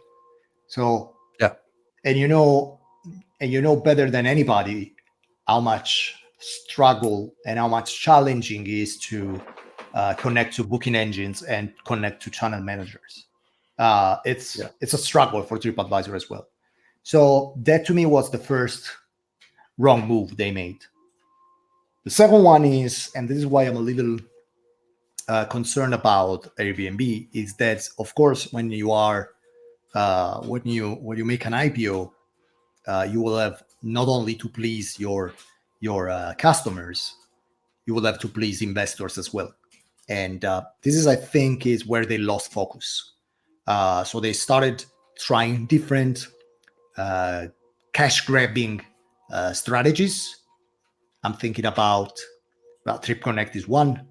So Yeah. and you know better than anybody how much struggle and how much challenging it is to connect to booking engines and connect to channel managers. It's a struggle for TripAdvisor as well. So that to me was the first wrong move they made. The second one is, and this is why I'm a little concerned about Airbnb, is that of course when you make an IPO, you will have not only to please your customers, you will have to please investors as well. And this is, I think, is where they lost focus. So they started trying different cash grabbing strategies. I'm thinking about Trip Connect is one,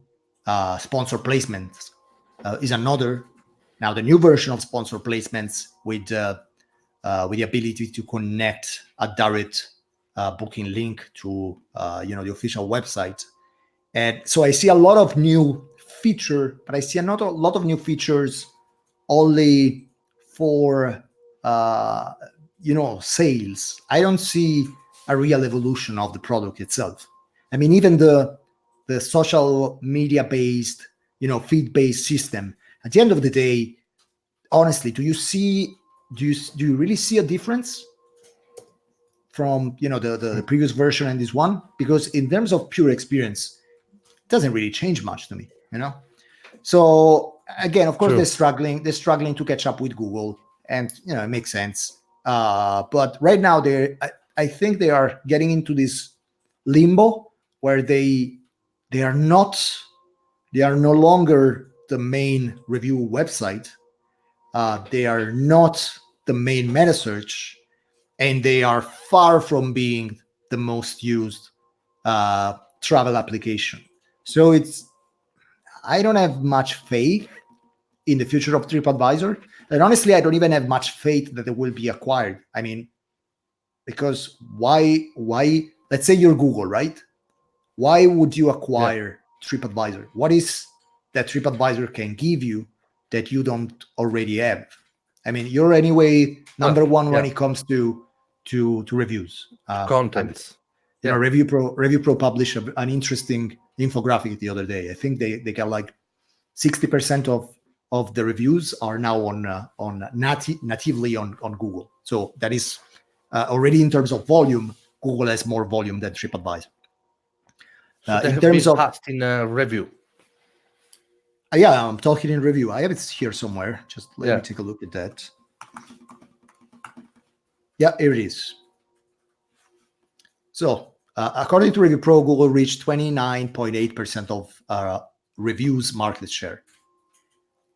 sponsor placements is another. Now the new version of sponsor placements with the ability to connect a direct booking link to the official website. And so I see a lot of new feature, but I see not a lot of new features only for sales. I don't see a real evolution of the product itself. I mean, even the social media based, feed based system. At the end of the day, honestly, do you really see a difference from the previous version and this one? Because in terms of pure experience, it doesn't really change much to me. So again, of course, True. they're struggling to catch up with Google, and it makes sense. But right now, I think they are getting into this limbo where they are no longer the main review website. They are not the main meta search, and they are far from being the most used travel application. So I don't have much faith in the future of TripAdvisor. And honestly, I don't even have much faith that it will be acquired. I mean, because why, let's say you're Google, right? Why would you acquire TripAdvisor? What is that TripAdvisor can give you that you don't already have? I mean, you're anyway number one when it comes to reviews. Contents. Review Pro published an interesting infographic the other day. I think they got like 60% of the reviews are now on natively on Google. So that is already in terms of volume, Google has more volume than TripAdvisor. In terms of in a review. Yeah, I'm talking in review. I have it here somewhere. Just let me take a look at that. Yeah, here it is. So according to Review Pro, Google reached 29.8% of reviews market share.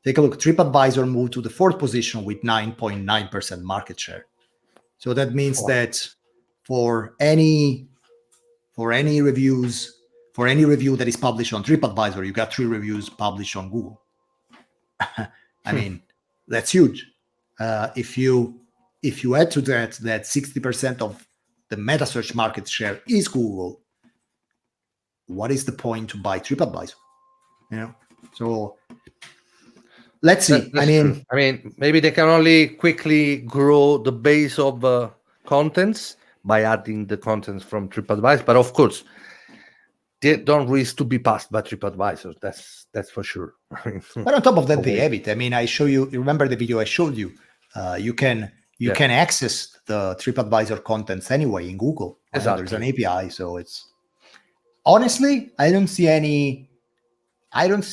Take a look. TripAdvisor moved to the fourth position with 9.9% market share. So that means that for any review that is published on TripAdvisor, you got 3 reviews published on Google. I mean, that's huge. If you add to that 60% of the meta search market share is Google, what is the point to buy TripAdvisor? So let's see. I mean, maybe they can only quickly grow the base of contents by adding the contents from TripAdvisor, but of course, they don't risk to be passed by TripAdvisor. That's for sure. But on top of that, they have it. I mean, I show you. Remember the video I showed you? You can access the TripAdvisor contents anyway in Google. Exactly. There's an API, so it's honestly, I don't see any added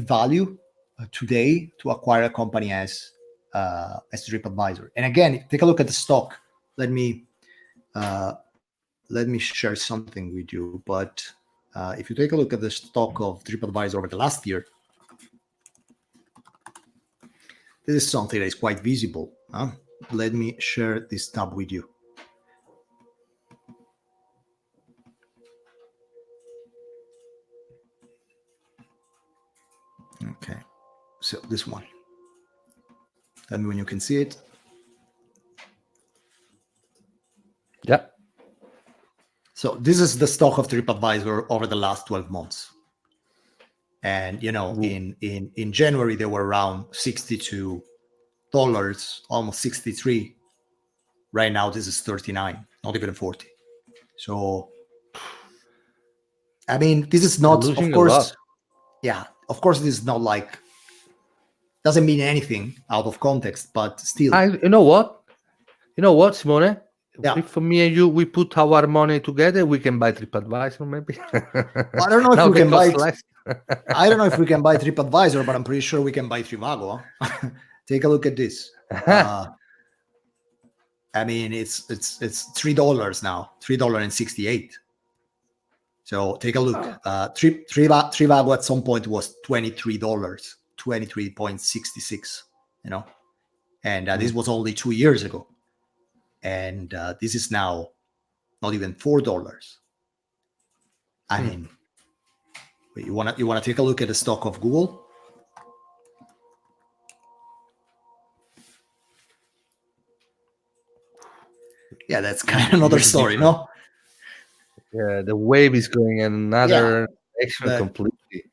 value today to acquire a company as TripAdvisor. And again, take a look at the stock. Let me share something with you. But if you take a look at the stock of TripAdvisor over the last year, this is something that is quite visible. Let me share this tab with you. Okay, so this one. Tell me when you can see it. Yeah. So this is the stock of TripAdvisor over the last 12 months. And, in January, they were around $62, almost 63. Right now, this is 39, not even 40. So, I mean, this is not, of course, of course, this is not like, doesn't mean anything out of context, but still. You know what, Simone? Yeah. If for me and you, we put our money together, we can buy TripAdvisor, maybe. I don't know if we can buy. I don't know if we can buy TripAdvisor, but I'm pretty sure we can buy Trivago. Take a look at this. I mean, it's $3 now, $3.68. So take a look. Trivago at some point was $23, 23.66. And this was only 2 years ago. And this is now not even $4. I mean, you wanna take a look at the stock of Google? Yeah, that's kind of another story, no? Yeah, the wave is going in another direction completely.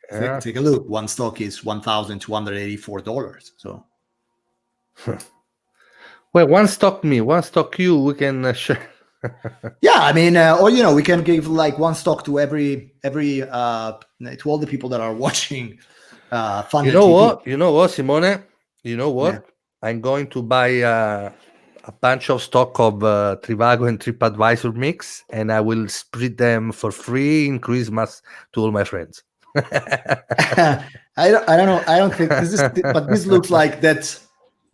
Take a look. One stock is $1,284. So, Well, one stock me, one stock you. We can share. Yeah, I mean, or we can give like one stock to every to all the people that are watching Funnel You know TV. what? You know what, Simone? You know what? Yeah. I'm going to buy a bunch of stock of Trivago and TripAdvisor mix, and I will split them for free in Christmas to all my friends. I don't know. I don't think this is, but this looks like that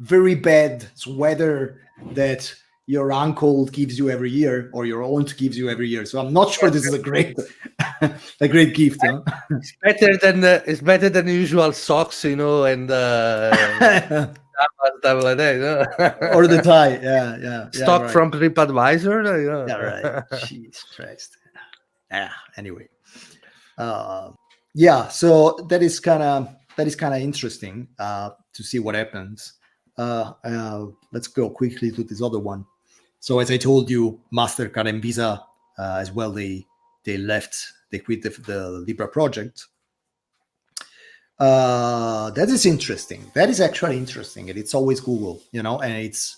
very bad sweater that your uncle gives you every year or your aunt gives you every year. So I'm not sure this is a great a great gift. Huh? It's better than usual socks, and stuff like that. Or the tie. Yeah. Stock Right. from TripAdvisor. Yeah, right. Jeez Christ. Yeah. Anyway. Yeah. So that is kind of interesting to see what happens. Let's go quickly to this other one. So as I told you, Mastercard and Visa as well, they quit the Libra project. That is interesting. That is actually interesting, and it's always Google, and it's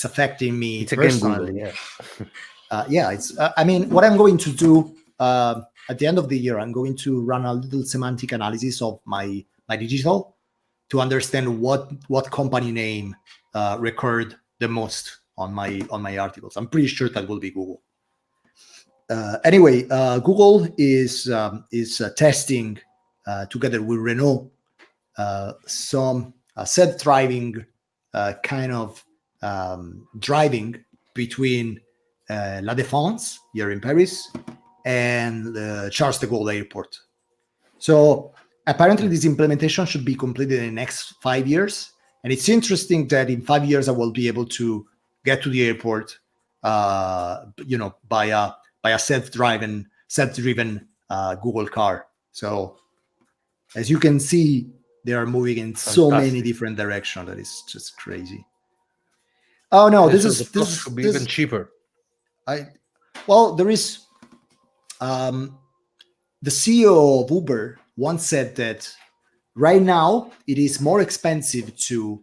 affecting me It's again personally. Google, yeah. Yeah, it's. I mean, what I'm going to do at the end of the year, I'm going to run a little semantic analysis of my digital to understand what company name recurred the most on my articles. I'm pretty sure that will be Google. Anyway, Google is testing together with Renault some self-driving kind of driving between La Défense here in Paris and Charles de Gaulle Airport. So apparently this implementation should be completed in the next 5 years. And it's interesting that in 5 years I will be able to get to the airport, by a self-driven Google car. So as you can see, they are moving in so many different directions that is just crazy. Oh no, this should be even cheaper. There is the CEO of Uber once said that right now it is more expensive to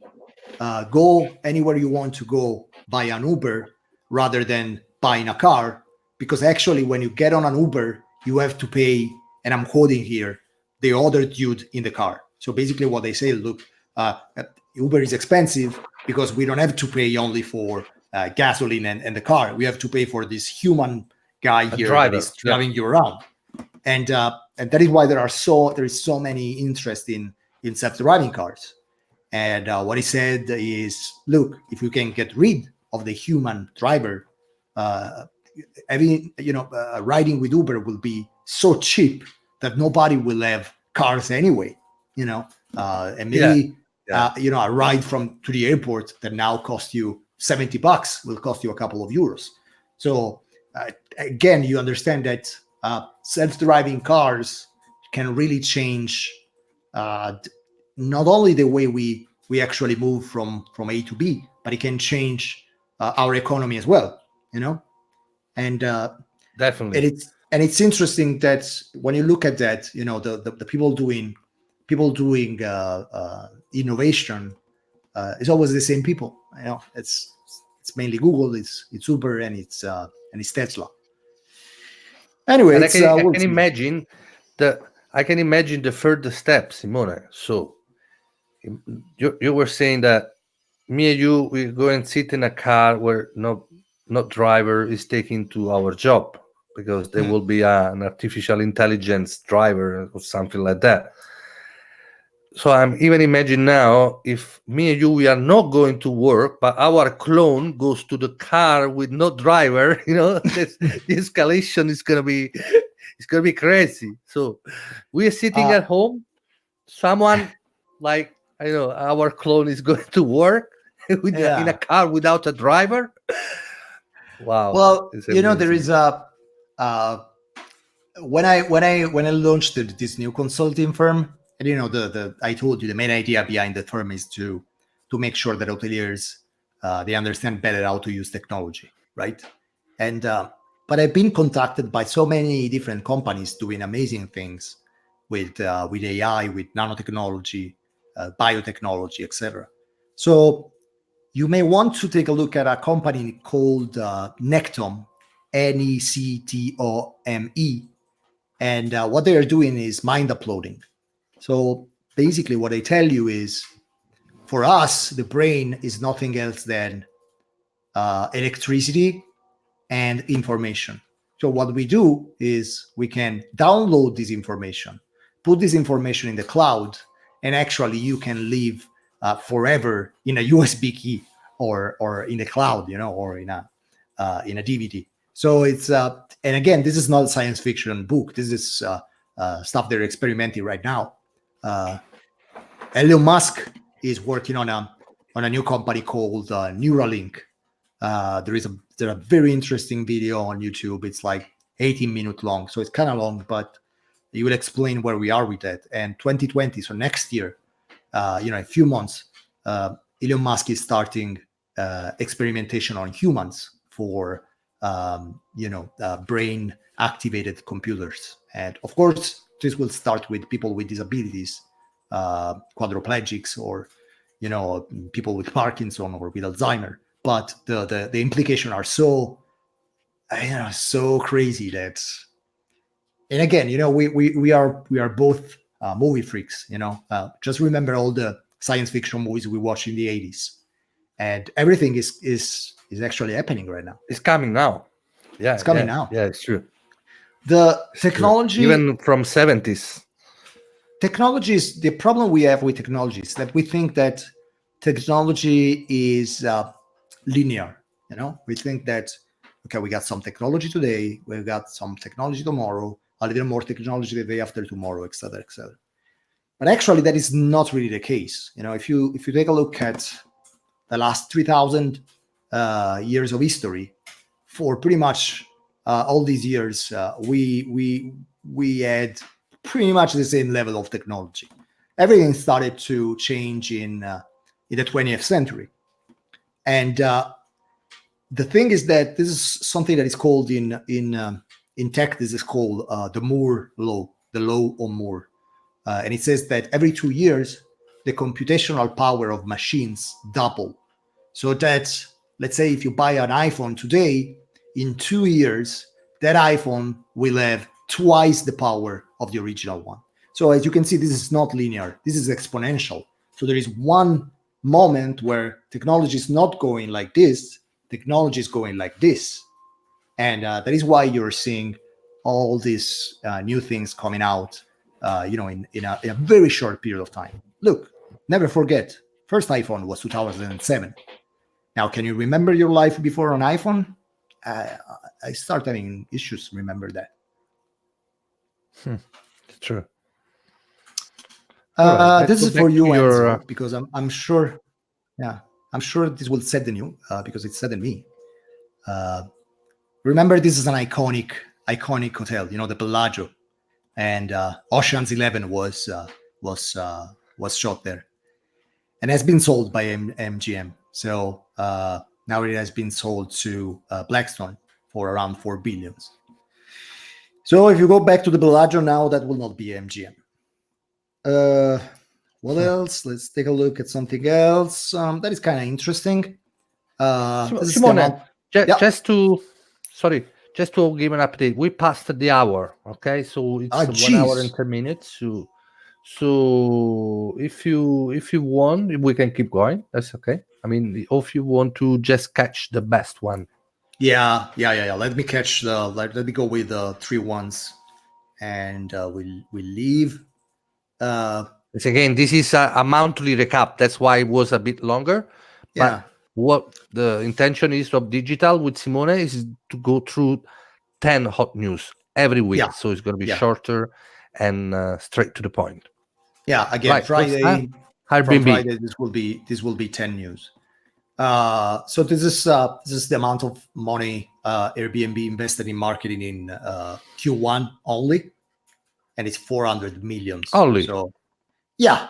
go anywhere you want to go by an Uber rather than buying a car, because actually when you get on an Uber, you have to pay, and I'm quoting here, the other dude in the car. So basically what they say, look, Uber is expensive because we don't have to pay only for gasoline and the car. We have to pay for this human guy here that is driving you around. And that is why there is so many interest in self-driving cars. And what he said is, look, if you can get rid of the human driver, riding with Uber will be so cheap that nobody will have cars anyway. And maybe a ride to the airport that now costs you $70 will cost you a couple of euros. So again, you understand that self-driving cars can really change not only the way we actually move from A to B, but it can change our economy as well. And definitely. And it's interesting that when you look at that, the people doing innovation is always the same people. It's mainly Google, it's Uber, and it's Tesla. Anyway, and I can imagine the further steps, Simone. So you were saying that me and you, we go and sit in a car where not driver is taking to our job, because there will be an artificial intelligence driver or something like that. So I'm even imagine now, if me and you, we are not going to work, but our clone goes to the car with no driver, the escalation is gonna be crazy. So we are sitting at home, someone like, I know, our clone is going to work in a car without a driver. Wow. Well, there is when I launched this new consulting firm, and I told you the main idea behind the firm is to make sure that hoteliers they understand better how to use technology, right? And but I've been contacted by so many different companies doing amazing things with AI, with nanotechnology, biotechnology, etc. So you may want to take a look at a company called Nectome, Nectome. And what they are doing is mind uploading. So basically what they tell you is, for us, the brain is nothing else than electricity and information. So what we do is we can download this information, put this information in the cloud, and actually you can live forever in a USB key or in the cloud, or in a DVD. So it's and again, this is not a science fiction book. This is stuff they're experimenting right now. Elon Musk is working on a new company called Neuralink. There's a very interesting video on YouTube. It's like 18 minutes long, so it's kind of long, but he will explain where we are with that. And 2020, so next year, a few months, Elon Musk is starting experimentation on humans for brain activated computers. And of course, this will start with people with disabilities, quadriplegics, or people with Parkinson or with Alzheimer. But the implications are so crazy that, and again, we are both movie freaks. Just remember all the science fiction movies we watched in the 80s, and everything is actually happening right now. It's coming now. Yeah, it's coming now. Yeah, it's true. The technology, even from 70s. Technologies. The problem we have with technology is that we think that technology is linear. We think that, okay, we got some technology today, we got some technology tomorrow, a little more technology the day after tomorrow, etc., etc. But actually, that is not really the case. If you take a look at the last 3,000 years of history, for pretty much all these years, we had pretty much the same level of technology. Everything started to change in the 20th century. And the thing is that this is something that is called in tech, this is called the Moore law, the law of Moore. And it says that every 2 years, the computational power of machines double. So that, let's say if you buy an iPhone today, in 2 years, that iPhone will have twice the power of the original one. So as you can see, this is not linear. This is exponential. So there is one moment where technology is not going like this, technology is going like this. And that is why you're seeing all these new things coming out, in a very short period of time. Look, never forget, first iPhone was 2007. Now, can you remember your life before an iPhone? I start having issues to remember that. It's true. This is for you, Enzo, because I'm sure, I'm sure this will set the new, because it set in me. Remember, this is an iconic hotel, the Bellagio, and Ocean's 11 was shot there, and has been sold by MGM. So now it has been sold to Blackstone for around $4 billion. So if you go back to the Bellagio now, that will not be MGM. What else? Let's take a look at something else that is kind of interesting. Simone, just to give an update, we passed the hour. Okay, so it's 1 hour and 10 minutes. So if you want, we can keep going. That's okay. I mean, if you want to just catch the best one. Yeah. Let me catch let me go with the 3 ones, and we'll leave. Again, this is a monthly recap. That's why it was a bit longer. Yeah. But what the intention is of Digital with Simone is to go through 10 hot news every week. Yeah. So it's going to be shorter and straight to the point. Yeah. Again, right. Friday, this will be 10 news. So this is the amount of money Airbnb invested in marketing in Q1 only, and it's 400 million only. So yeah.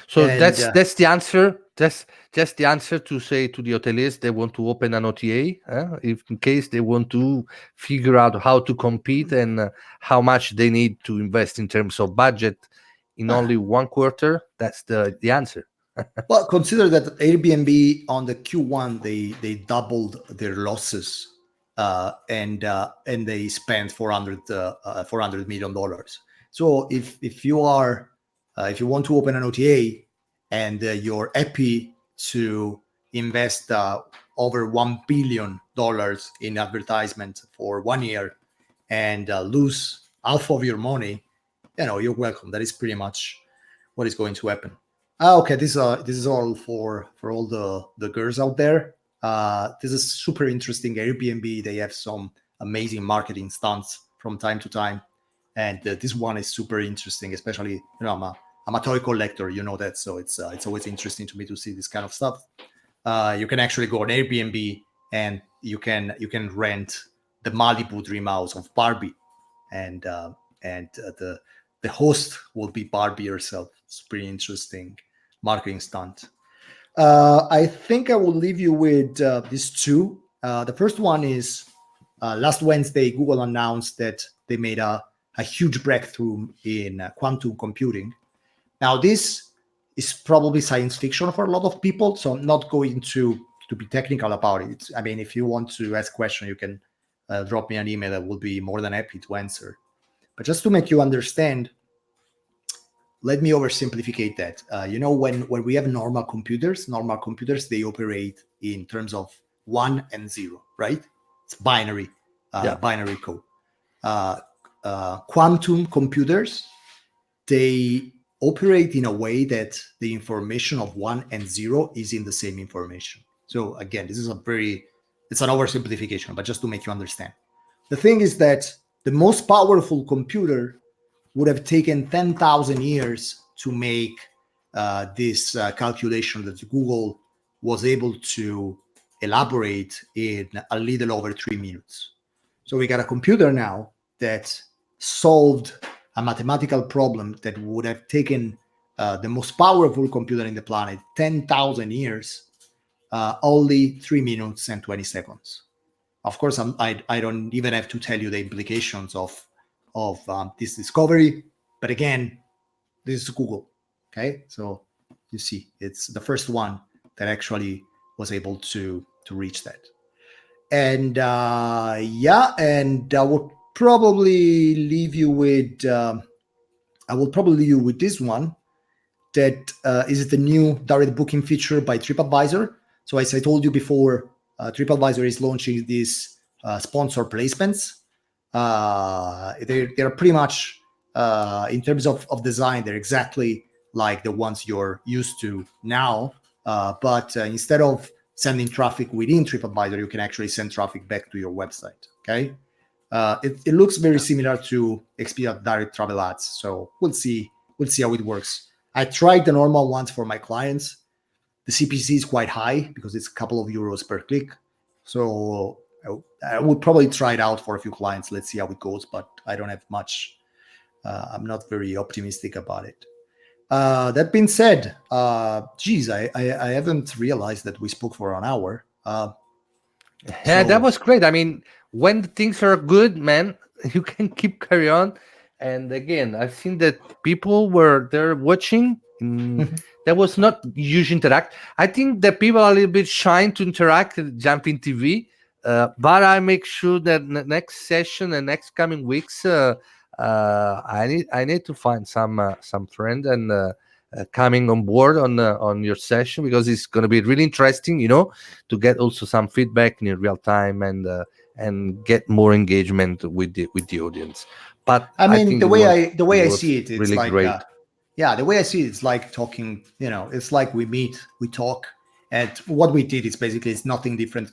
So that's the answer. That's just the answer to say to the hoteliers they want to open an OTA, if in case they want to figure out how to compete and how much they need to invest in terms of budget in only one quarter. That's the answer. Well, consider that Airbnb on the Q1 they doubled their losses, and they spent $400 million. So if you are if you want to open an OTA and you're happy to invest over $1 billion in advertisement for 1 year and lose half of your money, you're welcome. That is pretty much what is going to happen. Okay, this is all for all the girls out there. This is super interesting. Airbnb, they have some amazing marketing stunts from time to time, and this one is super interesting. Especially, I'm a toy collector, that, so it's always interesting to me to see this kind of stuff. You can actually go on Airbnb and you can rent the Malibu dream house of Barbie, and the host will be Barbie herself. It's pretty interesting marketing stunt. I think I will leave you with these two. The first one is last Wednesday, Google announced that they made a huge breakthrough in quantum computing. Now, this is probably science fiction for a lot of people, so I'm not going to be technical about it. I mean, if you want to ask a question, you can drop me an email. I will be more than happy to answer. But just to make you understand, let me oversimplify that. When we have normal computers, they operate in terms of 1 and 0, right? It's binary code. Quantum computers, they operate in a way that the information of 1 and 0 is in the same information. So again, this is it's an oversimplification, but just to make you understand. The thing is that the most powerful computer would have taken 10,000 years to make this calculation that Google was able to elaborate in a little over 3 minutes. So we got a computer now that solved a mathematical problem that would have taken the most powerful computer in the planet 10,000 years, only 3 minutes and 20 seconds. Of course, I don't even have to tell you the implications of this discovery. But again, this is Google. Okay, so you see, it's the first one that actually was able to reach that. And and I will probably leave you with this one. That is the new direct booking feature by TripAdvisor. So as I told you before, TripAdvisor is launching these sponsor placements. They're pretty much in terms of design, they're exactly like the ones you're used to now. But instead of sending traffic within TripAdvisor, you can actually send traffic back to your website. Okay, it looks very similar to Expedia direct travel ads. So we'll see how it works. I tried the normal ones for my clients. The CPC is quite high because it's a couple of euros per click. So I would probably try it out for a few clients. Let's see how it goes, but I don't have much. I'm not very optimistic about it. That being said, geez, I haven't realized that we spoke for an hour. Yeah, that was great. I mean, when things are good, man, you can keep carry on. And again, I've seen that people were there watching. There was not huge interact. I think that people are a little bit shy to interact at Jumping TV. But I make sure that the next session and next coming weeks, I need to find some friend and coming on board on your session, because it's going to be really interesting, to get also some feedback in real time and get more engagement with the audience. But I mean, think the way I see it, it's really like great. The way I see it, it's like talking. It's like we meet, we talk, and what we did is basically it's nothing different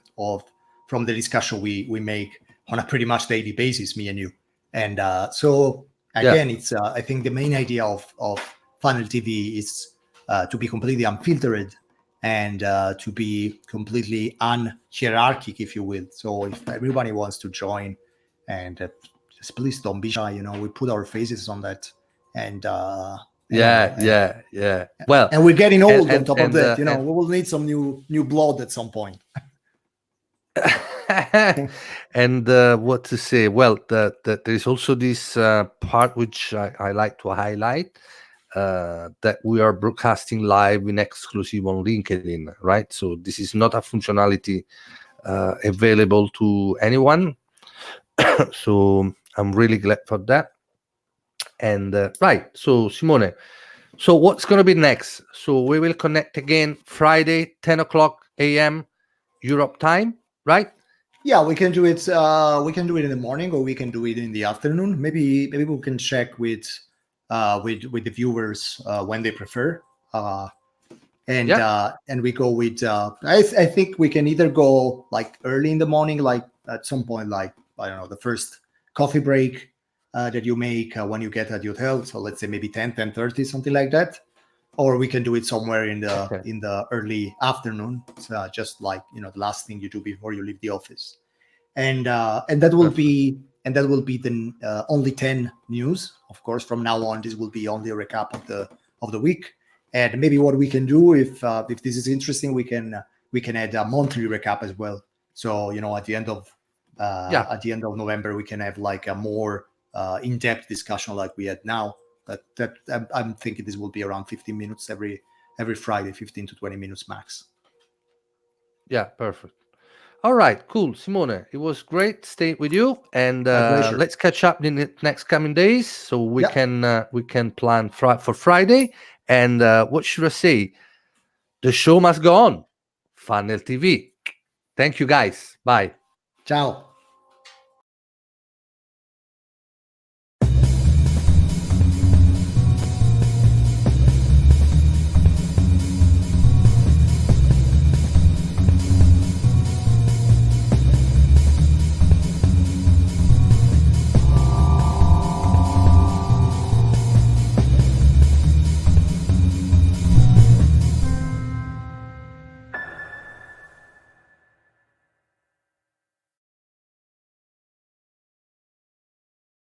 from the discussion we make on a pretty much daily basis, me and you. And so again, it's I think the main idea of Funnel TV is to be completely unfiltered and to be completely unhierarchic, if you will. So if everybody wants to join, and just please don't be shy. We put our faces on that, and yeah. Well, and we're getting old on top of that. We will need some new blood at some point. And what to say? Well, there is also this part which I like to highlight. that we are broadcasting live in exclusive on LinkedIn, right? So this is not a functionality available to anyone. So I'm really glad for that. And right, so Simone, so what's going to be next? So we will connect again Friday, 10 o'clock a.m. Europe time, right? Yeah, we can do it. We can do it in the morning, or we can do it in the afternoon. Maybe we can check with the viewers when they prefer. And we go with. I think we can either go like early in the morning, like at some point, like I don't know, the first coffee break that you make when you get at the hotel. So let's say maybe 10:30, something like that. Or we can do it somewhere in the early afternoon, just like the last thing you do before you leave the office, and that will be the only 10 news. Of course, from now on, this will be only a recap of the week. And maybe what we can do, if this is interesting, we can add a monthly recap as well. So at the end of November, we can have like a more in-depth discussion like we had now. That I'm thinking this will be around 15 minutes every Friday, 15 to 20 minutes max. Yeah, perfect. All right, cool, Simone. It was great staying with you, and let's catch up in the next coming days so we can plan for Friday. And what should I say? The show must go on. Funnel TV. Thank you, guys. Bye. Ciao.